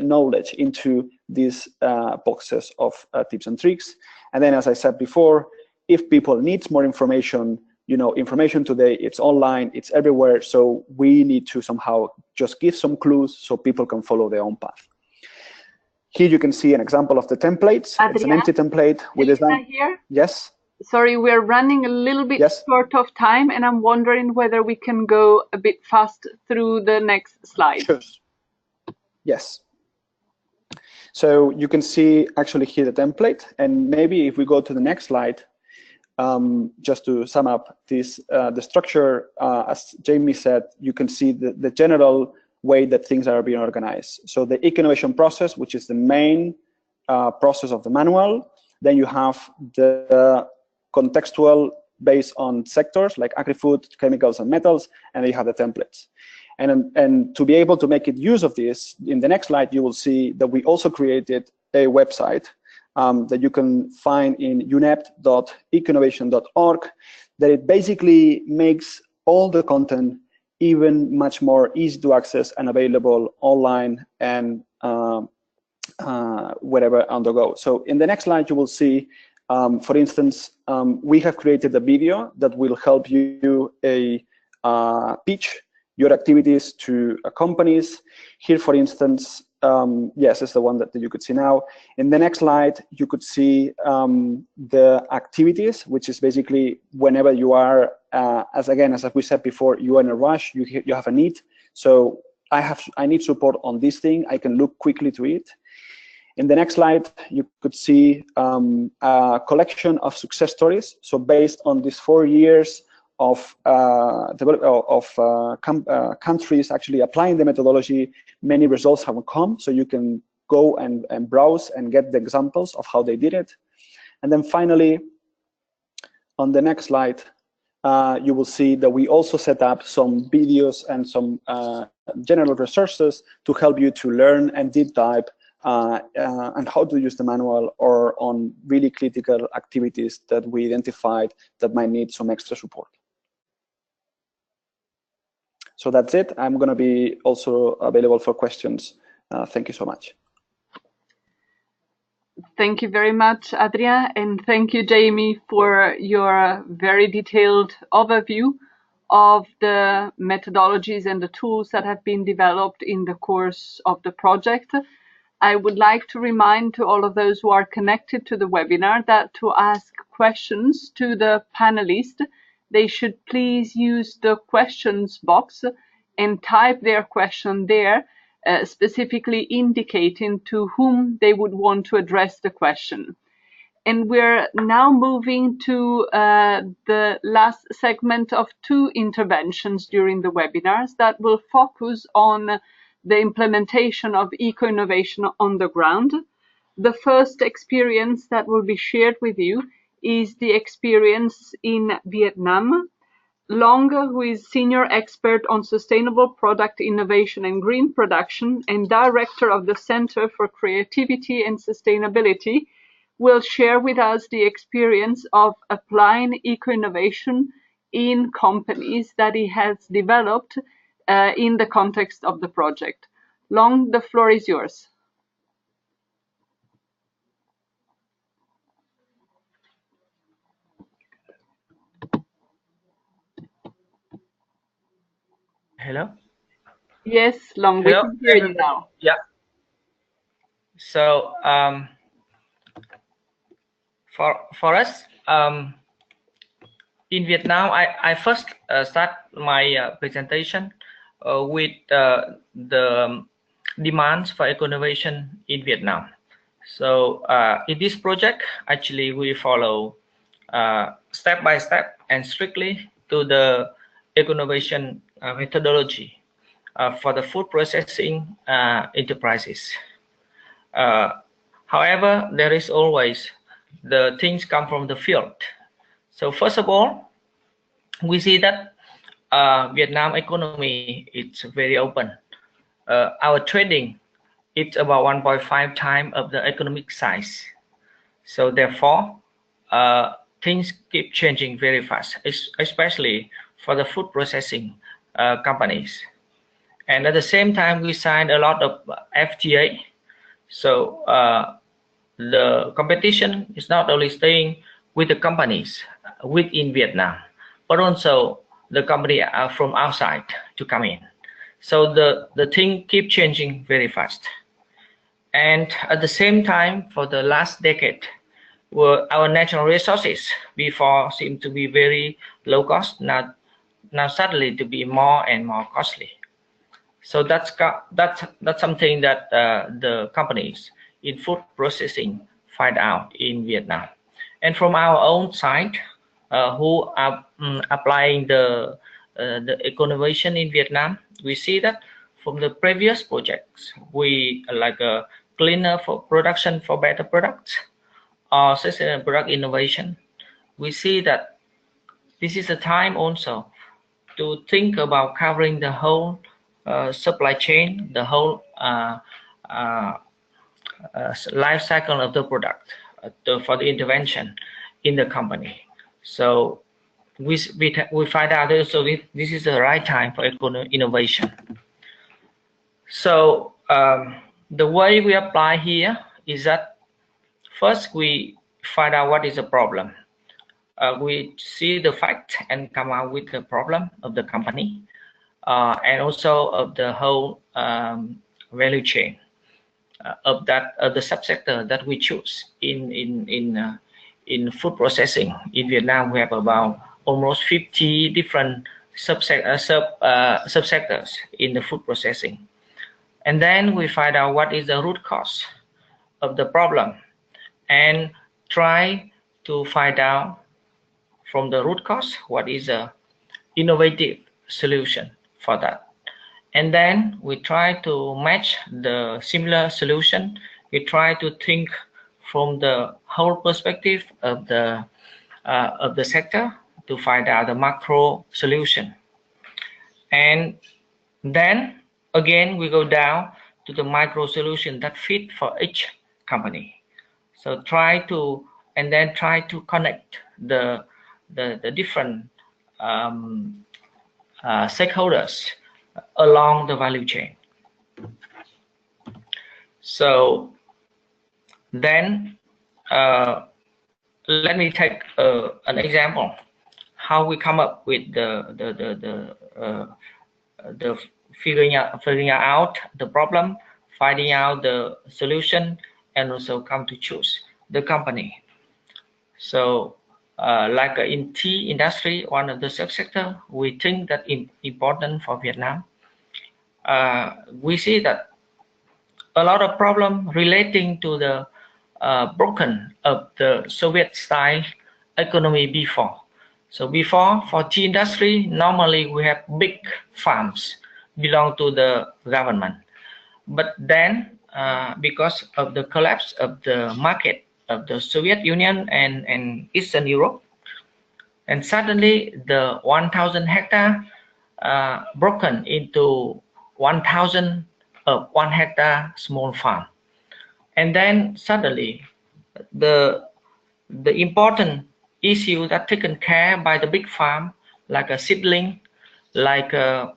knowledge into these boxes of tips and tricks. And then, as I said before, if people need more information, you know, information today, it's online, it's everywhere. So we need to somehow just give some clues so people can follow their own path. Here you can see an example of the templates. Adriana, it's an empty template with design. Here? Yes. Sorry, we're running a little bit short of time, and I'm wondering whether we can go a bit fast through the next slide. Sure. Yes. So you can see actually here the template, and maybe if we go to the next slide, just to sum up this, the structure, as Jamie said, you can see the general way that things are being organized. So the eco-innovation process, which is the main process of the manual. Then you have the contextual based on sectors like agri-food, chemicals, and metals, and then you have the templates. And to be able to make it use of this, in the next slide, you will see that we also created a website that you can find in unept.ecoinnovation.org, that it basically makes all the content even much more easy to access and available online and wherever on the go. So in the next slide, you will see, for instance, we have created a video that will help you pitch your activities to companies. Here, for instance, yes, it's the one that you could see now. In the next slide, you could see the activities, which is basically whenever you are, as we said before, you are in a rush, you have a need. So I need support on this thing. I can look quickly to it. In the next slide, you could see a collection of success stories. So based on these 4 years of countries actually applying the methodology, many results have come. So you can go and browse and get the examples of how they did it. And then finally, on the next slide, you will see that we also set up some videos and some general resources to help you to learn and deep dive and how to use the manual, or on really critical activities that we identified that might need some extra support. So that's it. I'm going to be also available for questions. Thank you so much. Thank you very much, Adria, and thank you, Jamie, for your very detailed overview of the methodologies and the tools that have been developed in the course of the project. I would like to remind to all of those who are connected to the webinar that to ask questions to the panelists, they should please use the questions box and type their question there, specifically indicating to whom they would want to address the question. And we're now moving to the last segment of 2 interventions during the webinars that will focus on the implementation of eco-innovation on the ground. The first experience that will be shared with you is the experience in Vietnam. Long, who is Senior Expert on Sustainable Product Innovation and Green Production and Director of the Center for Creativity and Sustainability, will share with us the experience of applying eco-innovation in companies that he has developed in the context of the project. Long, the floor is yours. Hello? Yes, Long, we can hear you now. Yeah. So for us, in Vietnam, I first start my presentation with the demands for eco-innovation in Vietnam. So in this project, actually, we follow step by step and strictly to the eco-innovation methodology for the food processing enterprises. However, there is always the things come from the field. So first of all, we see that Vietnam economy is very open. Our trading, it's about 1.5 times of the economic size. So therefore, things keep changing very fast, especially for the food processing companies. And at the same time, we signed a lot of FTA. So the competition is not only staying with the companies within Vietnam, but also the company from outside to come in. So the thing keep changing very fast. And at the same time, for the last decade, our natural resources before seemed to be very low cost, now suddenly to be more and more costly. So that's something that the companies in food processing find out in Vietnam. And from our own side, who are applying the eco-innovation in Vietnam, we see that from the previous projects, we like a cleaner for production for better products or sustainable product innovation. We see that this is a time also to think about covering the whole supply chain, the whole life cycle of the product for the intervention in the company. So we find out also this is the right time for innovation. So the way we apply here is that first we find out what is the problem. We see the fact and come out with the problem of the company and also of the whole value chain of the subsector that we choose in food processing. In Vietnam, we have about almost 50 different subsectors in the food processing. And then we find out what is the root cause of the problem and try to find out from the root cause what is the innovative solution for that. And then we try to match the similar solution. We try to think from the whole perspective of the sector to find out the macro solution. And then again we go down to the micro solution that fit for each company. So try to connect the different stakeholders along the value chain. So then let me take an example how we come up with the figuring out the problem, finding out the solution, and also come to choose the company. So like in tea industry, one of the subsector, we think that important for Vietnam. We see that a lot of problem relating to the broken of the Soviet style economy before. So before, for tea industry, normally we have big farms belong to the government. But then because of the collapse of the market of the Soviet Union and Eastern Europe, and suddenly the 1,000 hectare broken into 1,000 of 1 hectare small farm. And then suddenly the important issue that taken care by the big farm, like a seedling, like the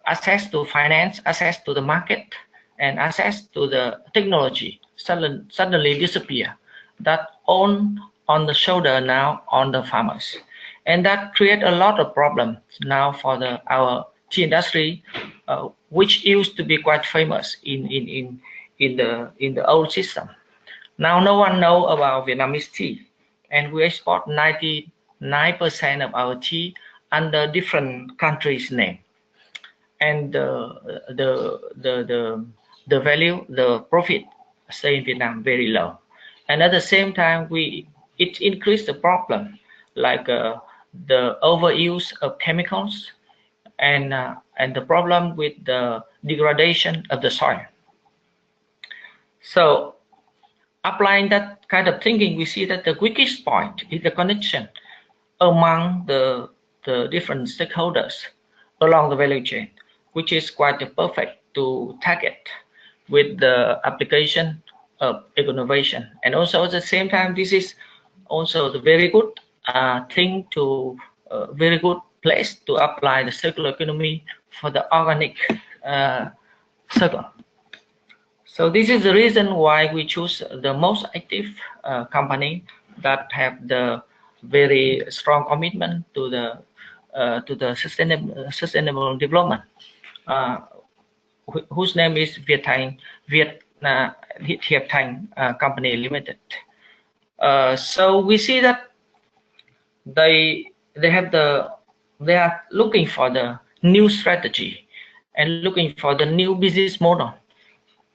access to finance, access to the market, and access to the technology suddenly disappear. That on the shoulder now on the farmers, and that create a lot of problems now for our tea industry, which used to be quite famous in the old system. Now no one know about Vietnamese tea, and we export 99% of our tea under different countries' name, and the value, the profit, stay in Vietnam very low. And at the same time, it increased the problem, like the overuse of chemicals, and the problem with the degradation of the soil. So applying that kind of thinking, we see that the weakest point is the connection among the different stakeholders along the value chain, which is quite perfect to target with the application of innovation. And also at the same time, this is also the very good thing to very good place to apply the circular economy for the organic circle. So this is the reason why we choose the most active company that have the very strong commitment to the sustainable development, whose name is Viet Thanh Company Limited. So we see that they are looking for the new strategy and looking for the new business model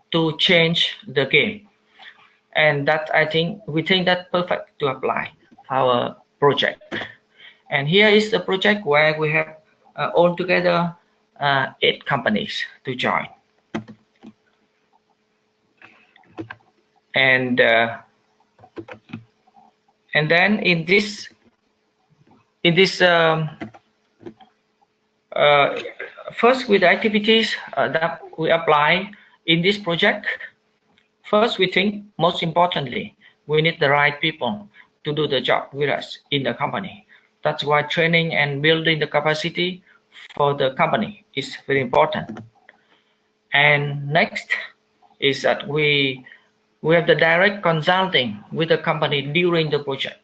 to change the game, and that we think that's perfect to apply our project. And here is the project where we have altogether 8 companies to join, and then in this first, with the activities that we apply in this project, first we think most importantly we need the right people to do the job with us in the company. That's why training and building the capacity for the company is very important. And next is that we have the direct consulting with the company during the project.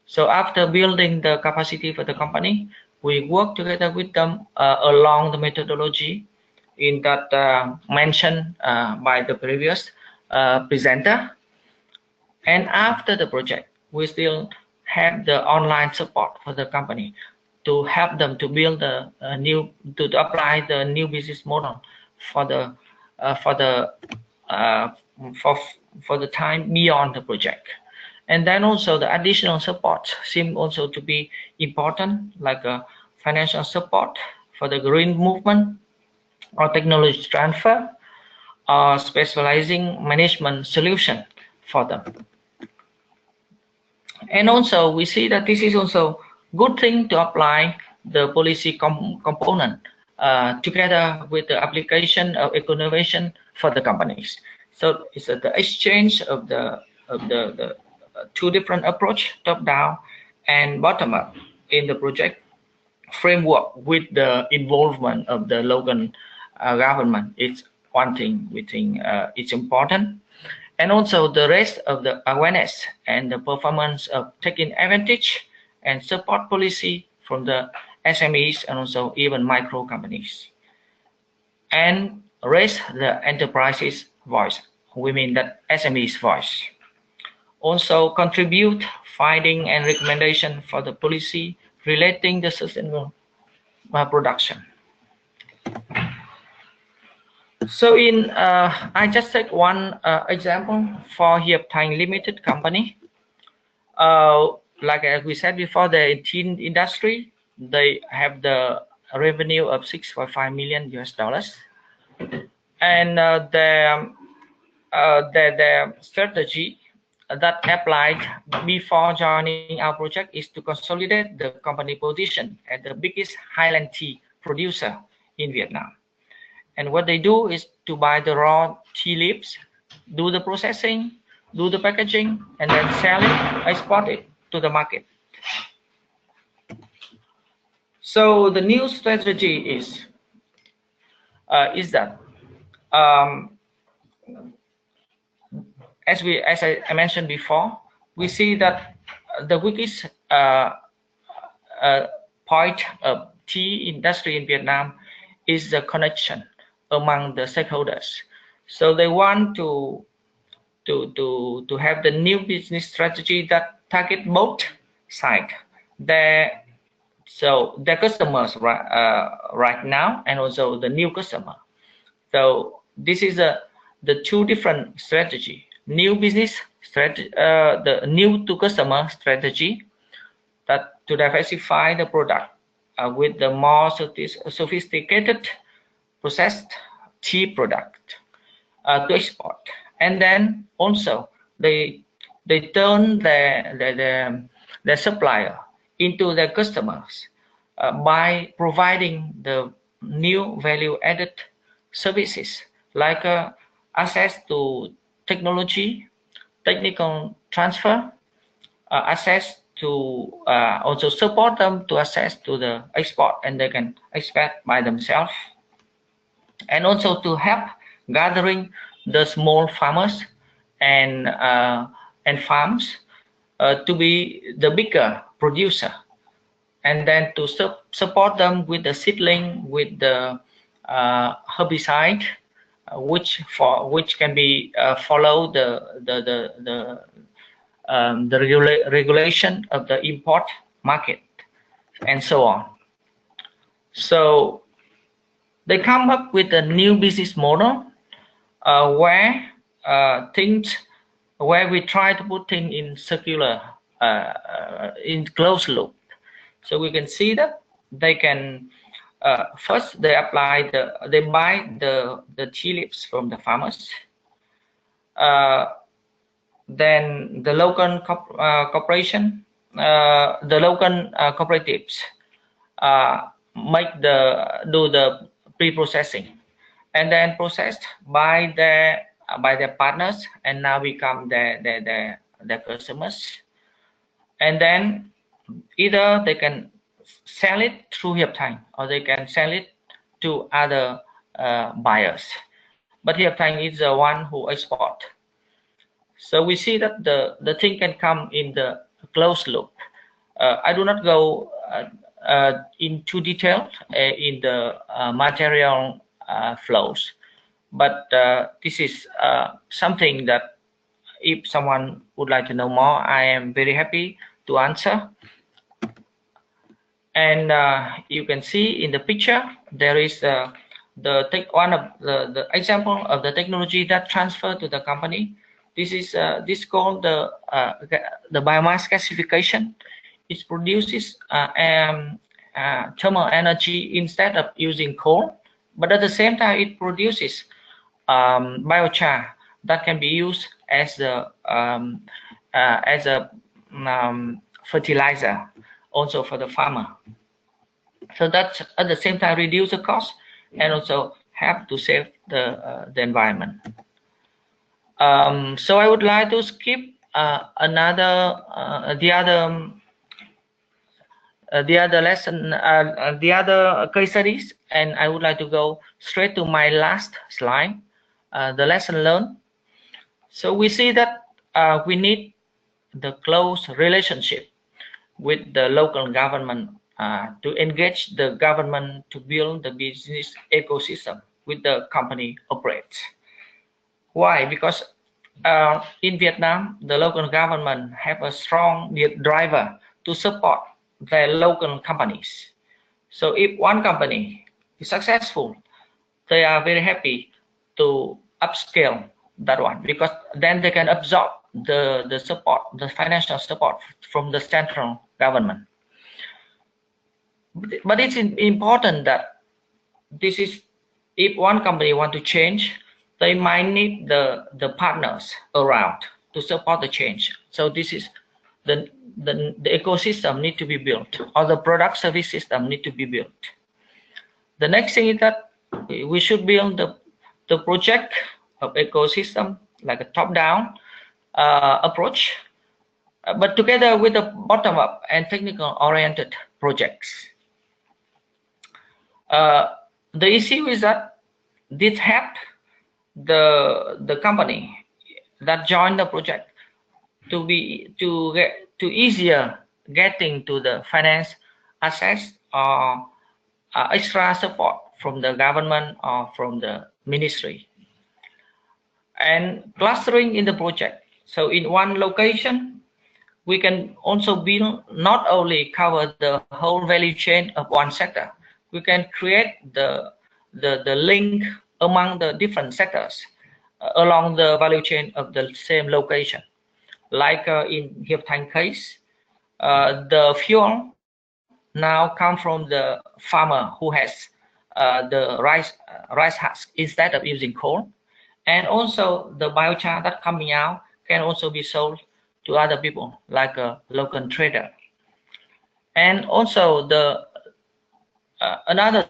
So after building the capacity for the company, we work together with them along the methodology in that mentioned by the previous presenter. And after the project, we still have the online support for the company to help them to build to apply the new business model for the time beyond the project. And then also the additional support seem also to be important, like financial support for the green movement or technology transfer or specializing management solution for them. And also we see that this is also good thing to apply the policy component together with the application of innovation for the companies. So it's the exchange of the 2 different approach, top down and bottom up, in the project framework with the involvement of the local government. It's one thing we think it's important. And also the rest of the awareness and the performance of taking advantage and support policy from the SMEs and also even micro companies. And raise the enterprise's voice. We mean that SME's voice. Also contribute finding and recommendation for the policy relating the sustainable production. So I just take one example for Hiệp Thành Limited company. Like we said before, the tea industry, they have the revenue of $6.5 million US, and their strategy that applied before joining our project is to consolidate the company position as the biggest highland tea producer in Vietnam. And what they do is to buy the raw tea leaves, do the processing, do the packaging, and then sell it, export it to the market. So the new strategy is that as I mentioned before, we see that the weakest point of tea industry in Vietnam is the connection among the stakeholders. So they want to have the new business strategy that target both sides, their customers right now and also the new customer. So this is the two different strategy: new business strategy, the new to customer strategy, that to diversify the product with the more sophisticated processed cheap product to export, and then also they turn their supplier into their customers by providing the new value-added services like access to technology, technical transfer, access to also support them to access to the export, and they can export by themselves, and also to help gathering the small farmers and farms to be the bigger producer, and then to support them with the seedling, with the herbicide, which can be follow the regulation of the import market, and so on. So they come up with a new business model where we try to put things in circular, in closed loop. So we can see that they can first they buy the tea leaves from the farmers. Then the local corporation, the local cooperatives do the pre-processing, and then processed by their partners, and now become their customers. And then either they can sell it through Hiệp Thành, or they can sell it to other buyers. But Hiệp Thành is the one who export. So we see that the thing can come in the closed loop. I do not go into detail in the material flows, but this is something that if someone would like to know more, I am very happy to answer. And you can see in the picture there is one of the example of the technology that transfer to the company. This is called the biomass gasification. It produces thermal energy instead of using coal, but at the same time it produces biochar that can be used as a fertilizer also for the farmer. So that's at the same time reduce the cost and also help to save the environment. So I would like to skip the other lesson, the other case studies, and I would like to go straight to my last slide, the lesson learned. So we see that we need the close relationship with the local government to engage the government to build the business ecosystem with the company operates. Why? Because in Vietnam, the local government have a strong driver to support their local companies. So if one company is successful, they are very happy to upscale that one, because then they can absorb the support, the financial support from the central government. But it's important that this is, if one company want to change, they might need the partners around to support the change. So this is the ecosystem need to be built, or the product service system need to be built. The next thing is that we should build the project of ecosystem like a top-down approach, but together with the bottom-up and technical-oriented projects. The issue is that this helped the company that joined the project to easier getting to the finance access or extra support from the government or from the ministry. And clustering in the project. So in one location, we can also build, not only cover the whole value chain of one sector, we can create the link among the different sectors along the value chain of the same location. Like in Hiệp Thành case, the fuel now come from the farmer who has the rice husk instead of using coal, and also the biochar that coming out can also be sold to other people like a local trader. And also the another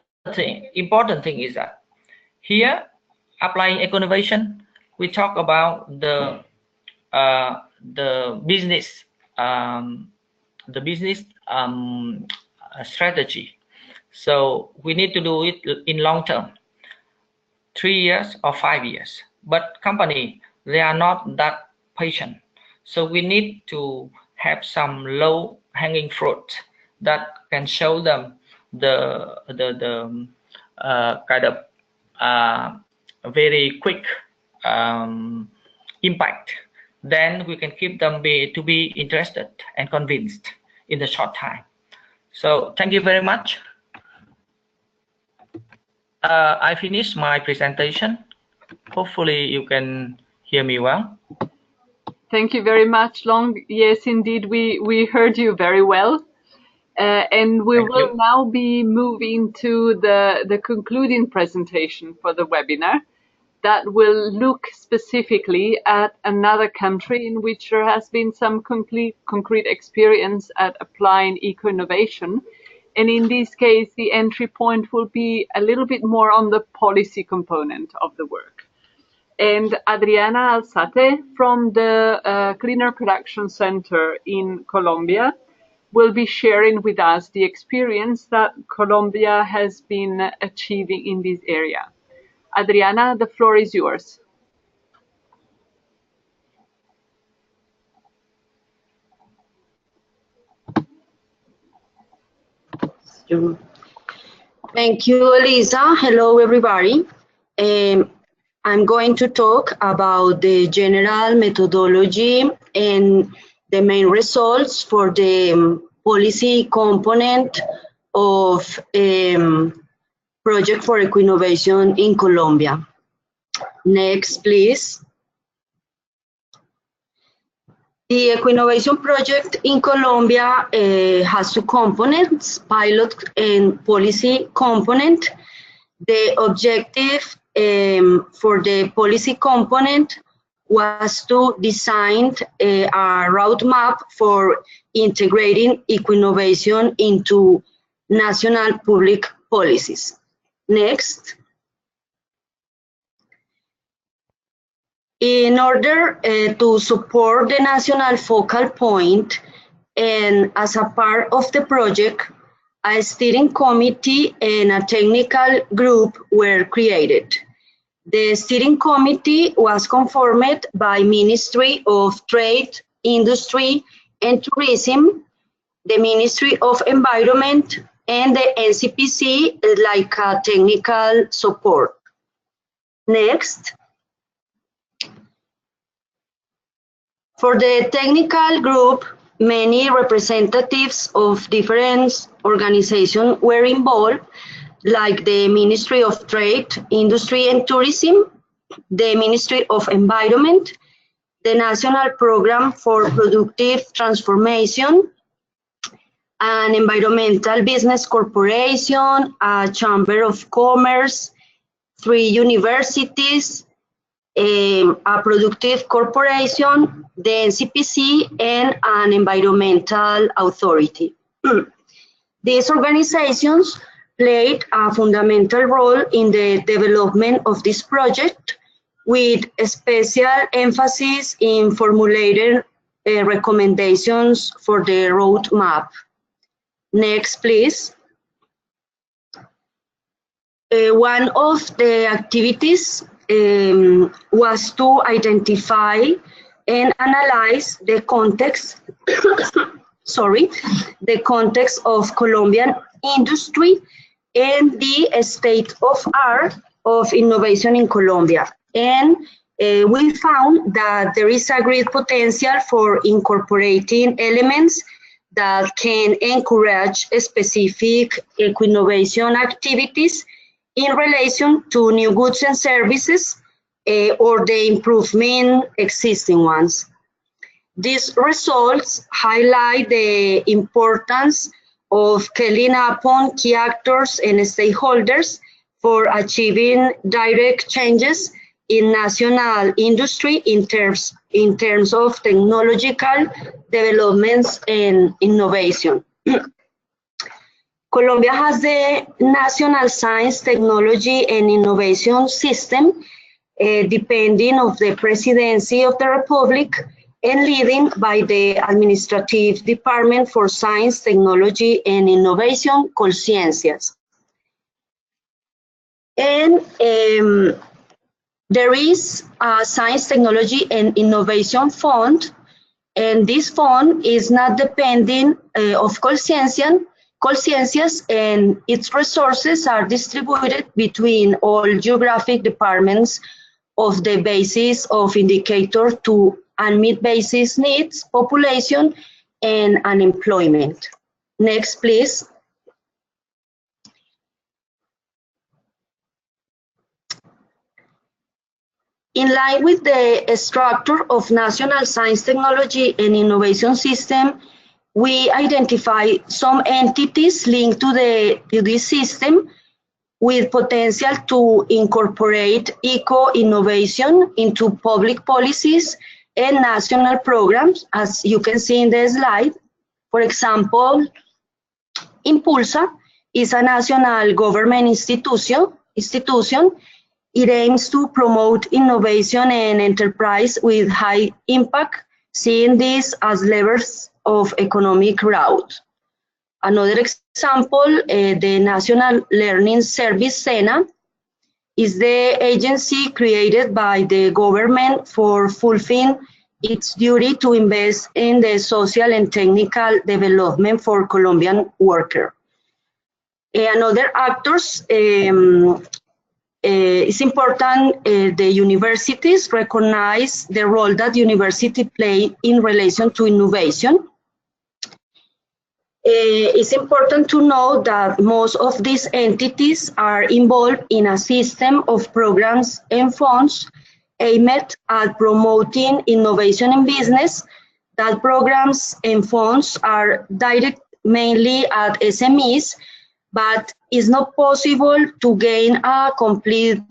important thing is that here, applying eco-innovation, we talk about the business strategy. So we need to do it in long term, 3 years or 5 years. But company, they are not that patient. So we need to have some low hanging fruit that can show them the kind of very quick impact. Then we can keep them to be interested and convinced in the short time. So thank you very much. I finished my presentation. Hopefully you can hear me well. Thank you very much, Long. Yes, indeed, we heard you very well. And we will now be moving to the concluding presentation for the webinar that will look specifically at another country in which there has been some concrete experience at applying eco-innovation. And in this case, the entry point will be a little bit more on the policy component of the work. And Adriana Alzate from the Cleaner Production Center in Colombia will be sharing with us the experience that Colombia has been achieving in this area. Adriana, the floor is yours. Thank you, Elisa. Hello, everybody. I'm going to talk about the general methodology and the main results for the policy component of Project for Eco-Innovation in Colombia. Next, please. The Eco-Innovation project in Colombia has two components, pilot and policy component. The objective for the policy component was to design a roadmap for integrating eco-innovation into national public policies. Next. In order to support the national focal point, and as a part of the project, a steering committee and a technical group were created. The steering committee was conformed by Ministry of Trade, Industry and Tourism, the Ministry of Environment, and the NCPC like technical support. Next. For the technical group, many representatives of different organizations were involved, like the Ministry of Trade, Industry and Tourism, the Ministry of Environment, the National Program for Productive Transformation, an Environmental Business Corporation, a Chamber of Commerce, 3 universities, a productive corporation, the NCPC, and an environmental authority. These organizations played a fundamental role in the development of this project, with a special emphasis in formulating recommendations for the roadmap. Next, please. One of the activities was to identify and analyze the context, the context of Colombian industry and the state of art of innovation in Colombia, and we found that there is a great potential for incorporating elements that can encourage specific eco-innovation activities in relation to new goods and services or the improvement existing ones. These results highlight the importance of scaling upon key actors and stakeholders for achieving direct changes in national industry in terms of technological developments and innovation. Colombia has the National Science, Technology and Innovation System, depending on the Presidency of the Republic and leading by the Administrative Department for Science, Technology and Innovation, Ciencias. And there is a Science, Technology and Innovation Fund, and this fund is not depending of Ciencias, and its resources are distributed between all geographic departments of the basis of indicator to and meet basic needs, population, and unemployment. Next, please. In line with the structure of National Science, Technology and Innovation System, we identify some entities linked to this system with potential to incorporate eco-innovation into public policies and national programs, as you can see in the slide. For example, Impulsa is a national government institution. It aims to promote innovation and enterprise with high impact, seeing this as levers of economic growth. Another example, the National Learning Service, SENA, is the agency created by the government for fulfilling its duty to invest in the social and technical development for Colombian workers. Another actors, it's important the universities recognize the role that university play in relation to innovation. It's important to know that most of these entities are involved in a system of programs and funds aimed at promoting innovation in business. That programs and funds are directed mainly at SMEs, but it's not possible to gain a complete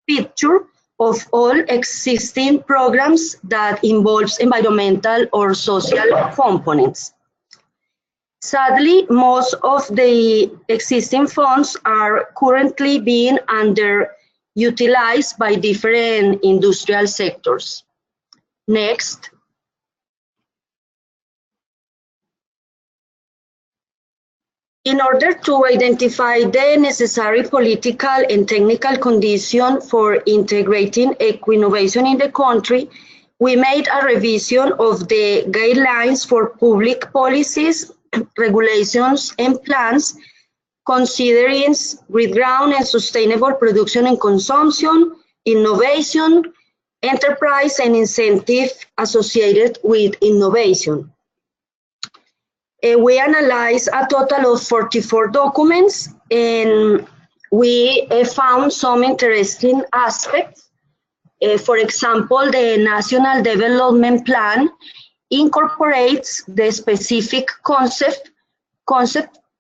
picture of all existing programs that involves environmental or social components. Sadly, most of the existing funds are currently being underutilized by different industrial sectors. Next. In order to identify the necessary political and technical condition for integrating eco-innovation in the country, we made a revision of the guidelines for public policies, regulations and plans, considering green ground and sustainable production and consumption, innovation, enterprise and incentive associated with innovation. We analyzed a total of 44 documents and we found some interesting aspects. For example, the National Development Plan incorporates the specific concept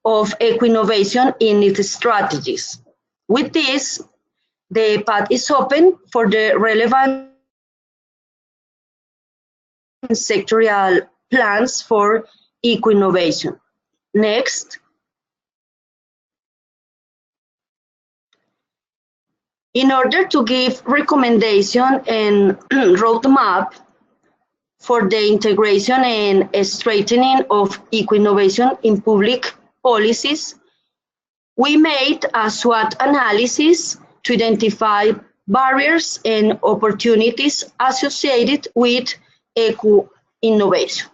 of eco-innovation in its strategies. With this, the path is open for the relevant sectorial plans for eco-innovation. Next. In order to give recommendation and roadmap for the integration and strengthening of eco-innovation in public policies, we made a SWOT analysis to identify barriers and opportunities associated with eco-innovation.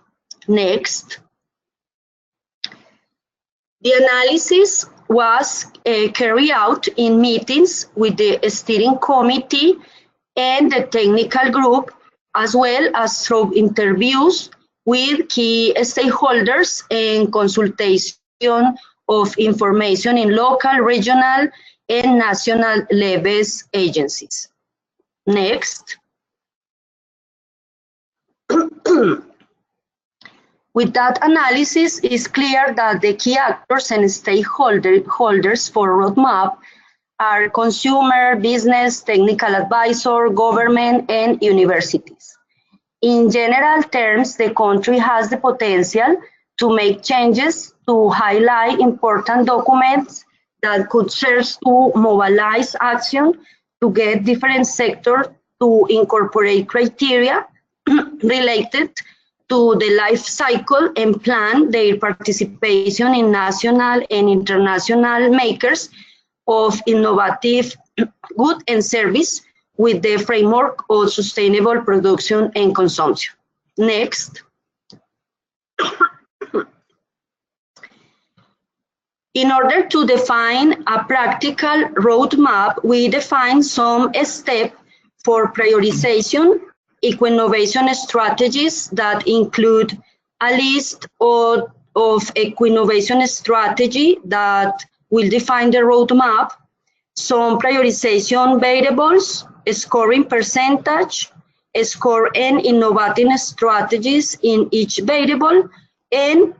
Next. The analysis was carried out in meetings with the steering committee and the technical group, as well as through interviews with key stakeholders and consultation of information in local, regional, and national levels agencies. Next. With that analysis, it's clear that the key actors and stakeholders for roadmap are consumer, business, technical advisor, government, and universities. In general terms, the country has the potential to make changes to highlight important documents that could serve to mobilize action to get different sectors to incorporate criteria related to the life cycle and plan their participation in national and international makers of innovative goods and service with the framework of sustainable production and consumption. Next. In order to define a practical roadmap, we define some steps for prioritization, eco-innovation strategies that include a list of eco-innovation strategy that will define the roadmap, some prioritization variables, scoring percentage, score and innovating strategies in each variable, and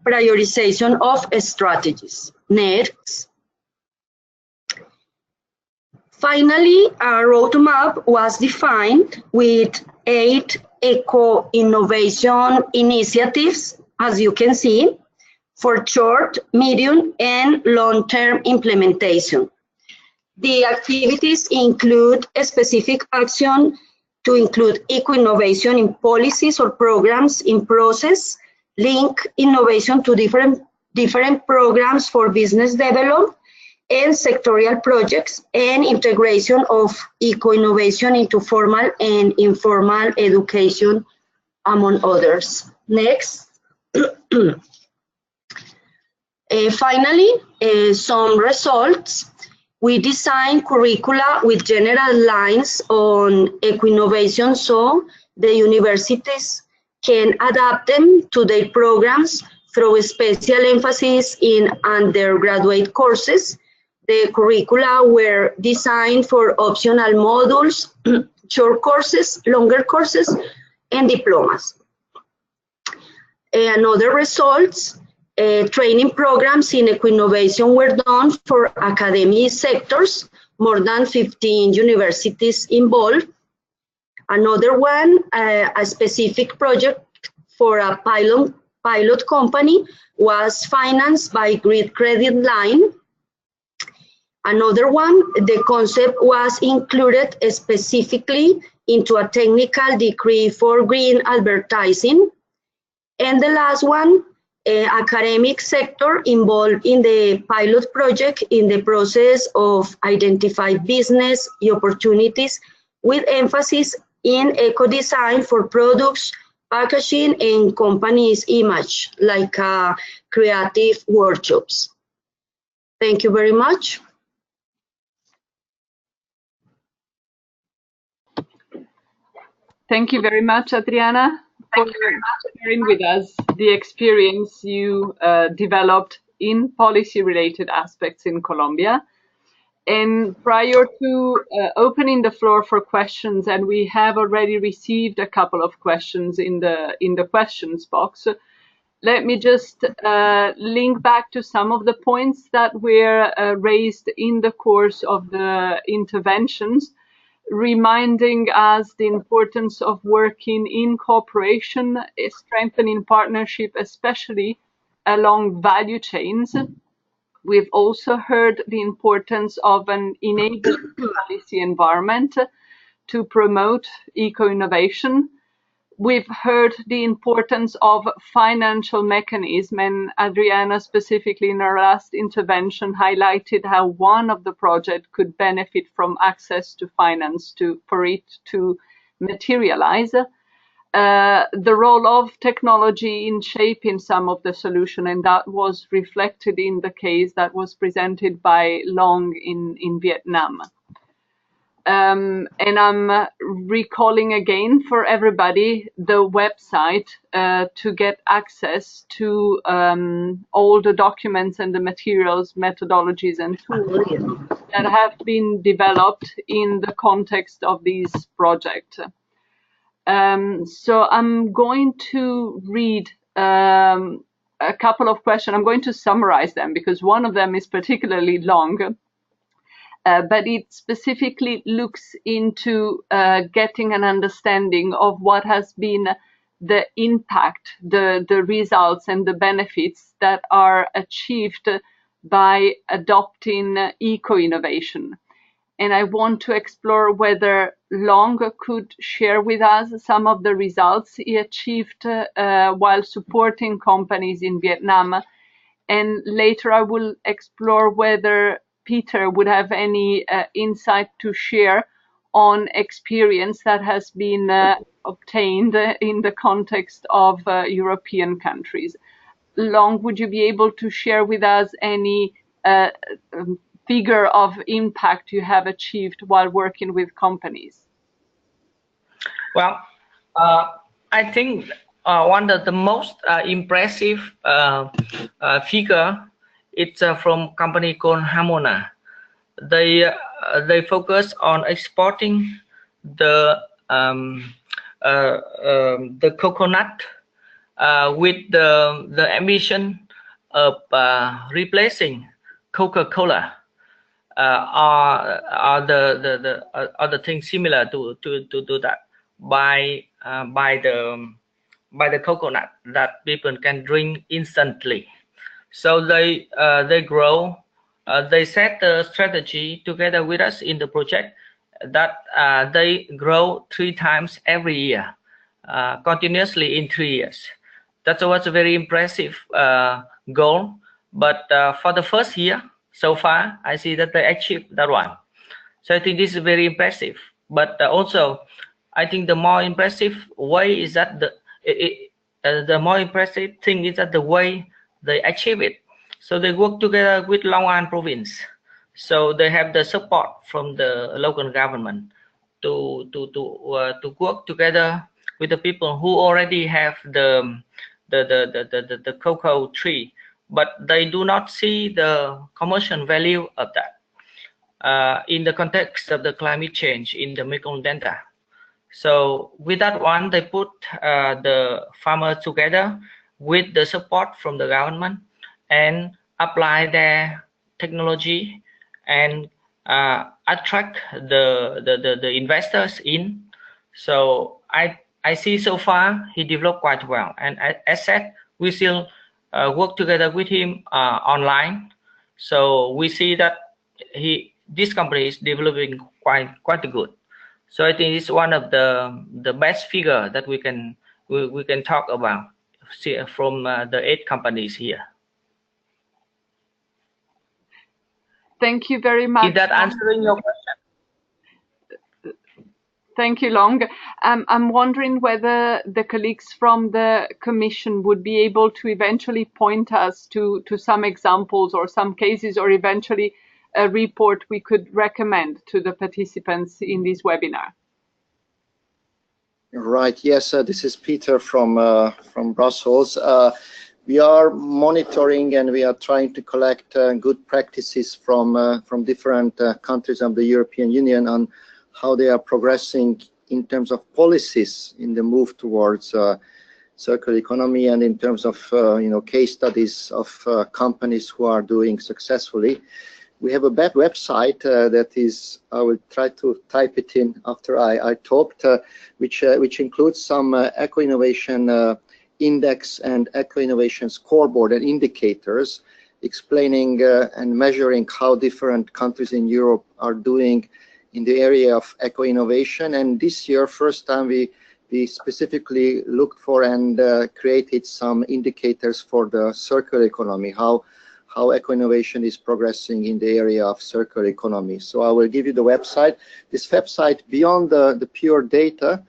prioritization of strategies. Next. Finally, our roadmap was defined with 8 eco-innovation initiatives, as you can see, for short, medium, and long-term implementation. The activities include a specific action to include eco-innovation in policies or programs in process, link innovation to different programs for business development and sectorial projects, and integration of eco-innovation into formal and informal education, among others. Next. Finally, some results. We designed curricula with general lines on eco-innovation so the universities can adapt them to their programs through special emphasis in undergraduate courses. The curricula were designed for optional modules, short courses, longer courses, and diplomas. Another results, training programs in eco-innovation were done for academic sectors, more than 15 universities involved. Another one, a specific project for a pilot company was financed by Grid Credit Line. Another one, the concept was included specifically into a technical decree for green advertising. And the last one, academic sector involved in the pilot project in the process of identifying business opportunities with emphasis in eco-design for products, packaging, and companies' image, like creative workshops. Thank you very much. Thank you very much, Adriana, for sharing with us the experience you developed in policy-related aspects in Colombia. And prior to opening the floor for questions, and we have already received a couple of questions in the questions box, let me just link back to some of the points that were raised in the course of the interventions, reminding us the importance of working in cooperation, strengthening partnership, especially along value chains. We've also heard the importance of an enabling policy environment to promote eco-innovation. We've heard the importance of financial mechanism, and Adriana specifically in her last intervention highlighted how one of the projects could benefit from access to finance for it to materialize. The role of technology in shaping some of the solution, and that was reflected in the case that was presented by Long in Vietnam. And I'm recalling again for everybody the website to get access to all the documents and the materials, methodologies and tools that have been developed in the context of this project. So I'm going to read a couple of questions. I'm going to summarize them because one of them is particularly long. But it specifically looks into getting an understanding of what has been the impact, the results and the benefits that are achieved by adopting eco-innovation. And I want to explore whether Long could share with us some of the results he achieved while supporting companies in Vietnam. And later I will explore whether Peter would have any insight to share on experience that has been obtained in the context of European countries. Long, would you be able to share with us any figure of impact you have achieved while working with companies? Well, I think one of the most impressive figure, it's from company called Hamona. They focus on exporting the coconut with the ambition of replacing Coca-Cola or the other things similar to that by the coconut that people can drink instantly. So they grow. They set the strategy together with us in the project that they grow 3 times every year, continuously in 3 years. That was a very impressive goal. But for the first year, so far, I see that they achieved that one. So I think this is very impressive. But also, I think the more impressive way is that the more impressive thing is that the way they achieve it. So they work together with Long An province. So they have the support from the local government to work together with the people who already have the cocoa tree, but they do not see the commercial value of that in the context of the climate change in the Mekong Delta. So with that one, they put the farmers together with the support from the government and apply their technology and attract the investors in. So I see so far he developed quite well, and as said, we still work together with him online. So we see that this company is developing quite good. So I think it's one of the best figure that we can talk about from the 8 companies here. Thank you very much. Is that answering your question? Thank you, Long. I'm wondering whether the colleagues from the Commission would be able to eventually point us to some examples or some cases, or eventually a report we could recommend to the participants in this webinar. Right. Yes, this is Peter from Brussels. We are monitoring and we are trying to collect good practices from different countries of the European Union on how they are progressing in terms of policies in the move towards circular economy, and in terms of case studies of companies who are doing successfully. We have a website that is, I will try to type it in after I talked, which includes some eco-innovation index and eco-innovation scoreboard and indicators explaining and measuring how different countries in Europe are doing in the area of eco-innovation. And this year, first time we specifically looked for and created some indicators for the circular economy, how eco-innovation is progressing in the area of circular economy. So I will give you the website. This website, beyond the pure data,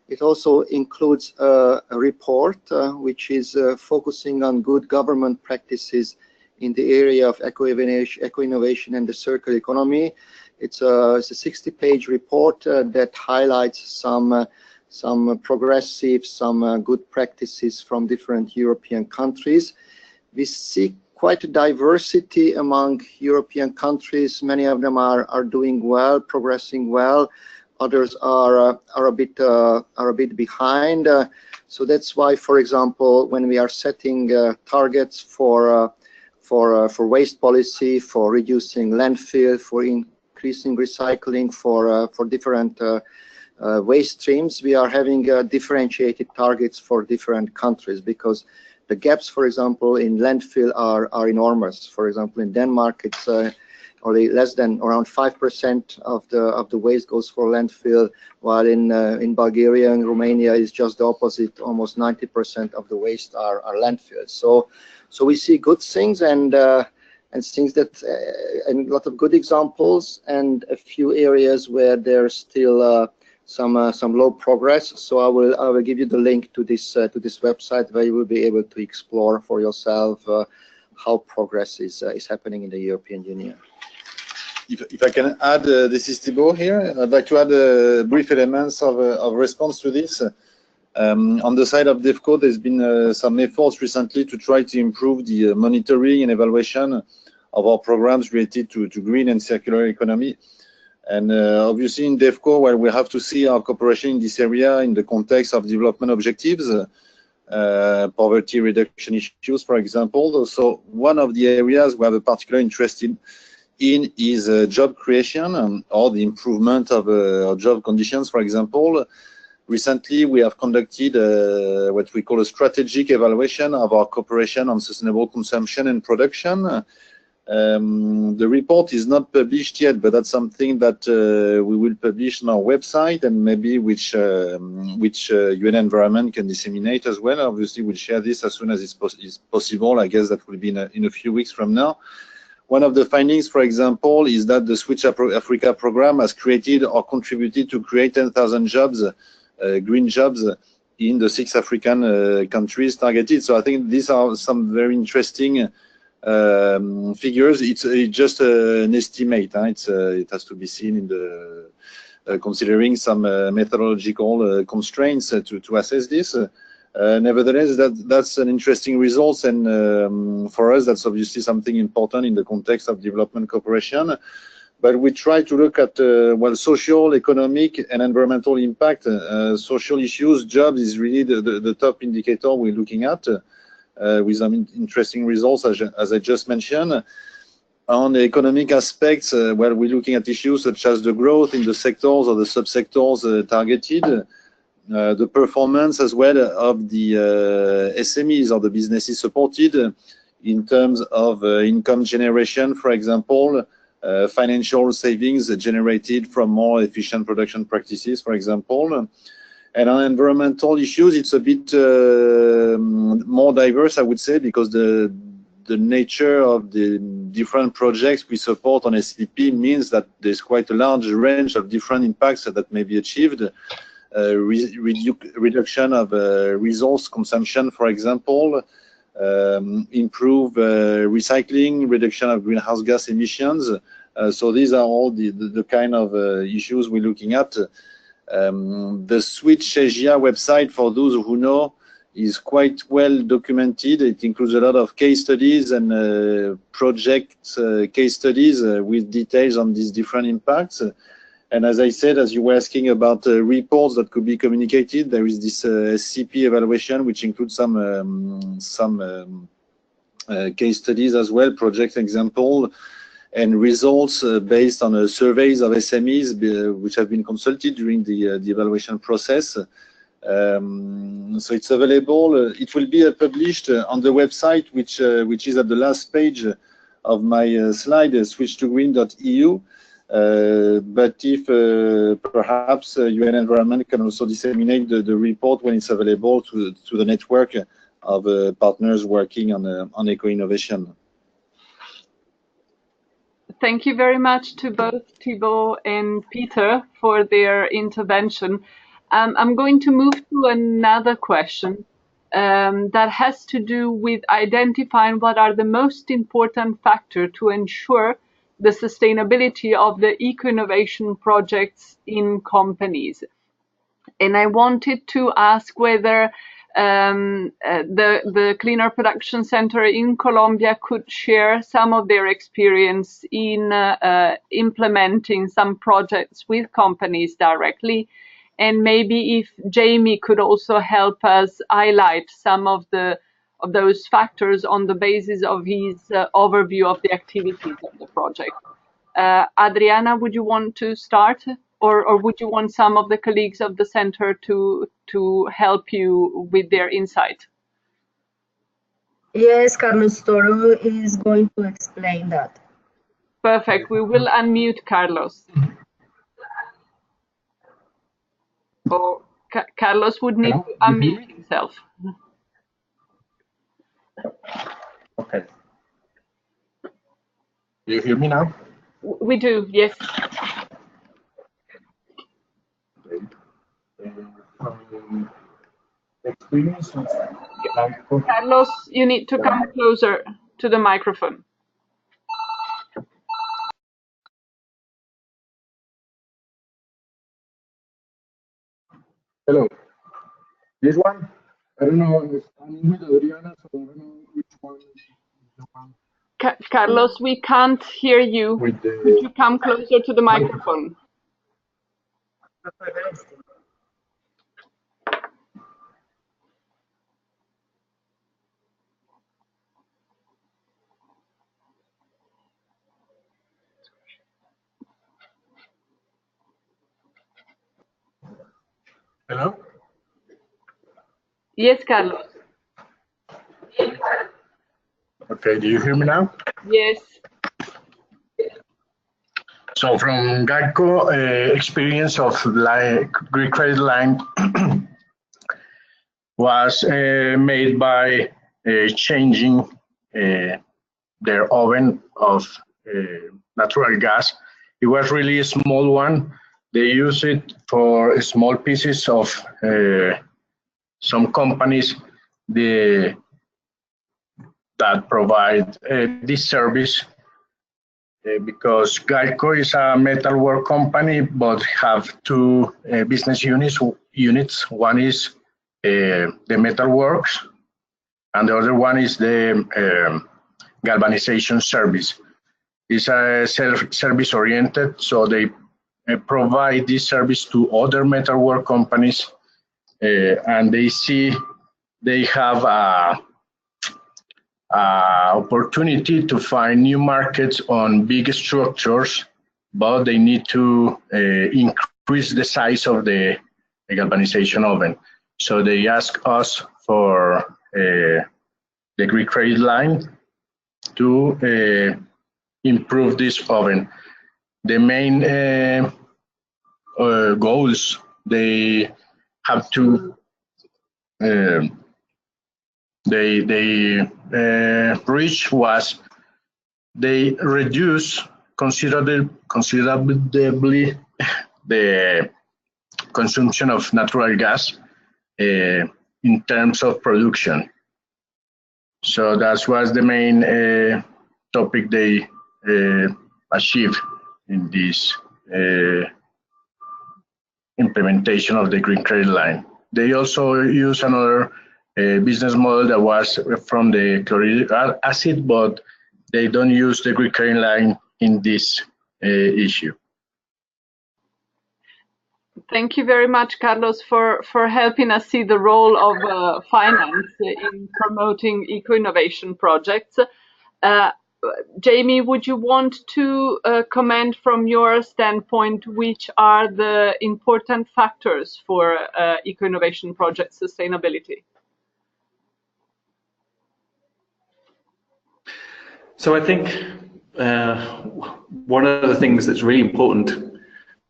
it also includes a report which is focusing on good government practices in the area of eco-innovation and the circular economy. It's a 60-page report that highlights some progressive, some good practices from different European countries. We see quite a diversity among European countries. Many of them are doing well, progressing well. Others are a bit behind. So that's why, for example, when we are setting targets for waste policy, for reducing landfill, for increasing recycling, for different waste streams, we are having differentiated targets for different countries, because the gaps, for example, in landfill are enormous. For example, in Denmark, it's only less than around 5% of the waste goes for landfill, while in Bulgaria and Romania is just the opposite. Almost 90% of the waste are landfills. So we see good things and things that and a lot of good examples, and a few areas where there's still some low progress. So I will give you the link to this website, where you will be able to explore for yourself how progress is happening in the European Union. If I can add, this is Thibault here. I'd like to add brief elements of response to this. On the side of DEFCO, there's been some efforts recently to try to improve the monitoring and evaluation of our programs related to green and circular economy. And obviously in DEFCO, where we have to see our cooperation in this area in the context of development objectives, poverty reduction issues, for example. So one of the areas we have a particular interest in is job creation or the improvement of job conditions, for example. Recently, we have conducted what we call a strategic evaluation of our cooperation on sustainable consumption and production. The report is not published yet, but that's something that we will publish on our website, and maybe which UN Environment can disseminate as well. Obviously, we'll share this as soon as it's possible. I guess that will be in a few weeks from now. One of the findings, for example, is that the Switch Africa program has created or contributed to create 10,000 jobs, green jobs, in the 6 African countries targeted. So I think these are some very interesting figures. It's just an estimate. It has to be seen in the considering some methodological constraints to assess this. Nevertheless, that's an interesting result, and for us, that's obviously something important in the context of development cooperation. But we try to look at well, social, economic, and environmental impact. Social issues, jobs is really the top indicator we're looking at, with some interesting results, as I just mentioned. On the economic aspects, well, we're looking at issues such as the growth in the sectors or the subsectors targeted. The performance as well of the SMEs or the businesses supported in terms of income generation, for example, financial savings generated from more efficient production practices, for example. And on environmental issues, it's a bit more diverse, I would say, because the nature of the different projects we support on SPP means that there's quite a large range of different impacts that may be achieved. Reduction of resource consumption, for example, improve recycling, reduction of greenhouse gas emissions. So these are all the kind of issues we're looking at. The Switch Asia website, for those who know, is quite well documented. It includes a lot of case studies and project case studies with details on these different impacts. And as I said, as you were asking about reports that could be communicated, there is this SCP evaluation, which includes some case studies as well, project example, and results based on surveys of SMEs which have been consulted during the evaluation process. So it's available. It will be published on the website, which is at the last page of my slide, switch2green.eu. But if perhaps UN Environment can also disseminate the report when it's available to the network of partners working on eco-innovation. Thank you very much to both Thibault and Peter for their intervention. I'm going to move to another question that has to do with identifying what are the most important factors to ensure the sustainability of the eco-innovation projects in companies. And I wanted to ask whether the Cleaner Production Center in Colombia could share some of their experience in implementing some projects with companies directly. And maybe if Jamie could also help us highlight some of those factors on the basis of his overview of the activities of the project. Adriana, would you want to start? Or would you want some of the colleagues of the center to help you with their insight? Yes, Carlos Toro is going to explain that. Perfect. We will unmute Carlos. Oh, Carlos would need to unmute himself. Okay. Do you hear me now? We do, yes. Experience of Carlos, you need to come closer to the microphone. Hello. This one? I don't know. I'm with Adriana, so I don't know which one is the one. Carlos, we can't hear you. Could you come closer to the microphone? Hello? Yes, Carlos. Okay, do you hear me now? Yes. So from GACO, experience of Greek credit line was made by changing their oven of natural gas. It was really a small one. They use it for small pieces of some companies that provide this service because Galco is a metalwork company, but have two business units. One is the metalworks, and the other one is the galvanization service. It's a service oriented, so they provide this service to other metalwork companies, and they see they have a opportunity to find new markets on big structures, but they need to increase the size of the galvanization oven. So they ask us for the Greek credit line to improve this oven. The main goals they have to reach was they reduce considerably the consumption of natural gas in terms of production. So that was the main topic they achieved in this implementation of the green credit line. They also use another business model that was from the chloride acid, but they don't use the green credit line in this issue. Thank you very much, Carlos, for helping us see the role of finance in promoting eco-innovation projects. Jamie, would you want to comment from your standpoint which are the important factors for eco-innovation project sustainability? So I think one of the things that's really important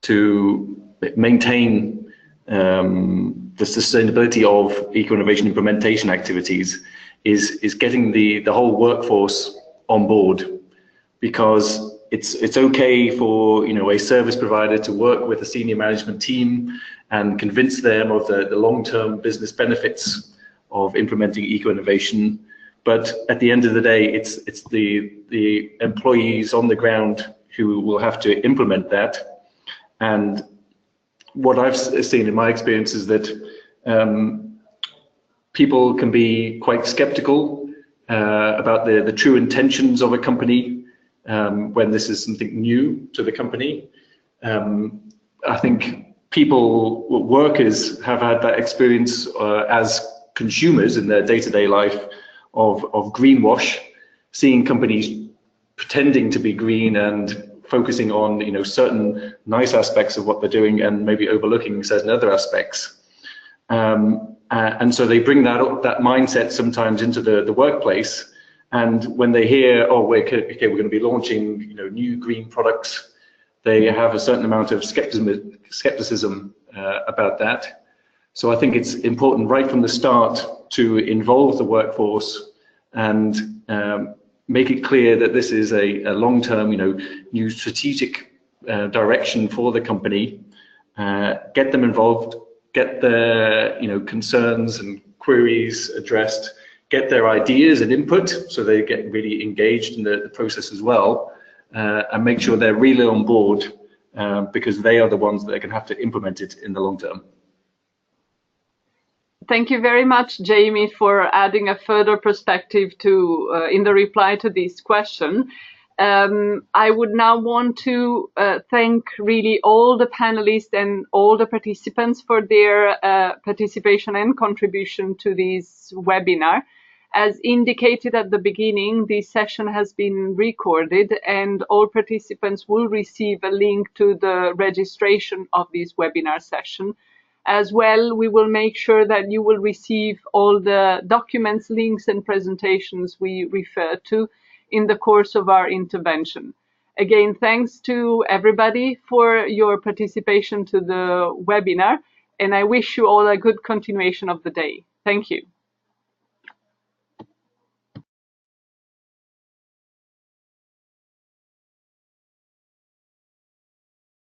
to maintain the sustainability of eco-innovation implementation activities is getting the whole workforce on board, because it's okay for a service provider to work with a senior management team and convince them of the long-term business benefits of implementing eco-innovation, but at the end of the day, it's the employees on the ground who will have to implement that. And what I've seen in my experience is that people can be quite skeptical about the true intentions of a company when this is something new to the company. I think workers have had that experience as consumers in their day-to-day life of greenwash, seeing companies pretending to be green and focusing on certain nice aspects of what they're doing and maybe overlooking certain other aspects. And so they bring that mindset sometimes into the workplace. And when they hear, oh, we're going to be launching new green products, they have a certain amount of skepticism about that. So I think it's important right from the start to involve the workforce and make it clear that this is a long-term, new strategic direction for the company. Get them involved, get their concerns and queries addressed, get their ideas and input so they get really engaged in the process as well, and make sure they're really on board because they are the ones that are going to have to implement it in the long term. Thank you very much, Jamie, for adding a further perspective to in the reply to this question. I would now want to thank really all the panelists and all the participants for their participation and contribution to this webinar. As indicated at the beginning, this session has been recorded and all participants will receive a link to the registration of this webinar session. As well, we will make sure that you will receive all the documents, links and presentations we refer to in the course of our intervention. Again, thanks to everybody for your participation to the webinar, and I wish you all a good continuation of the day. Thank you.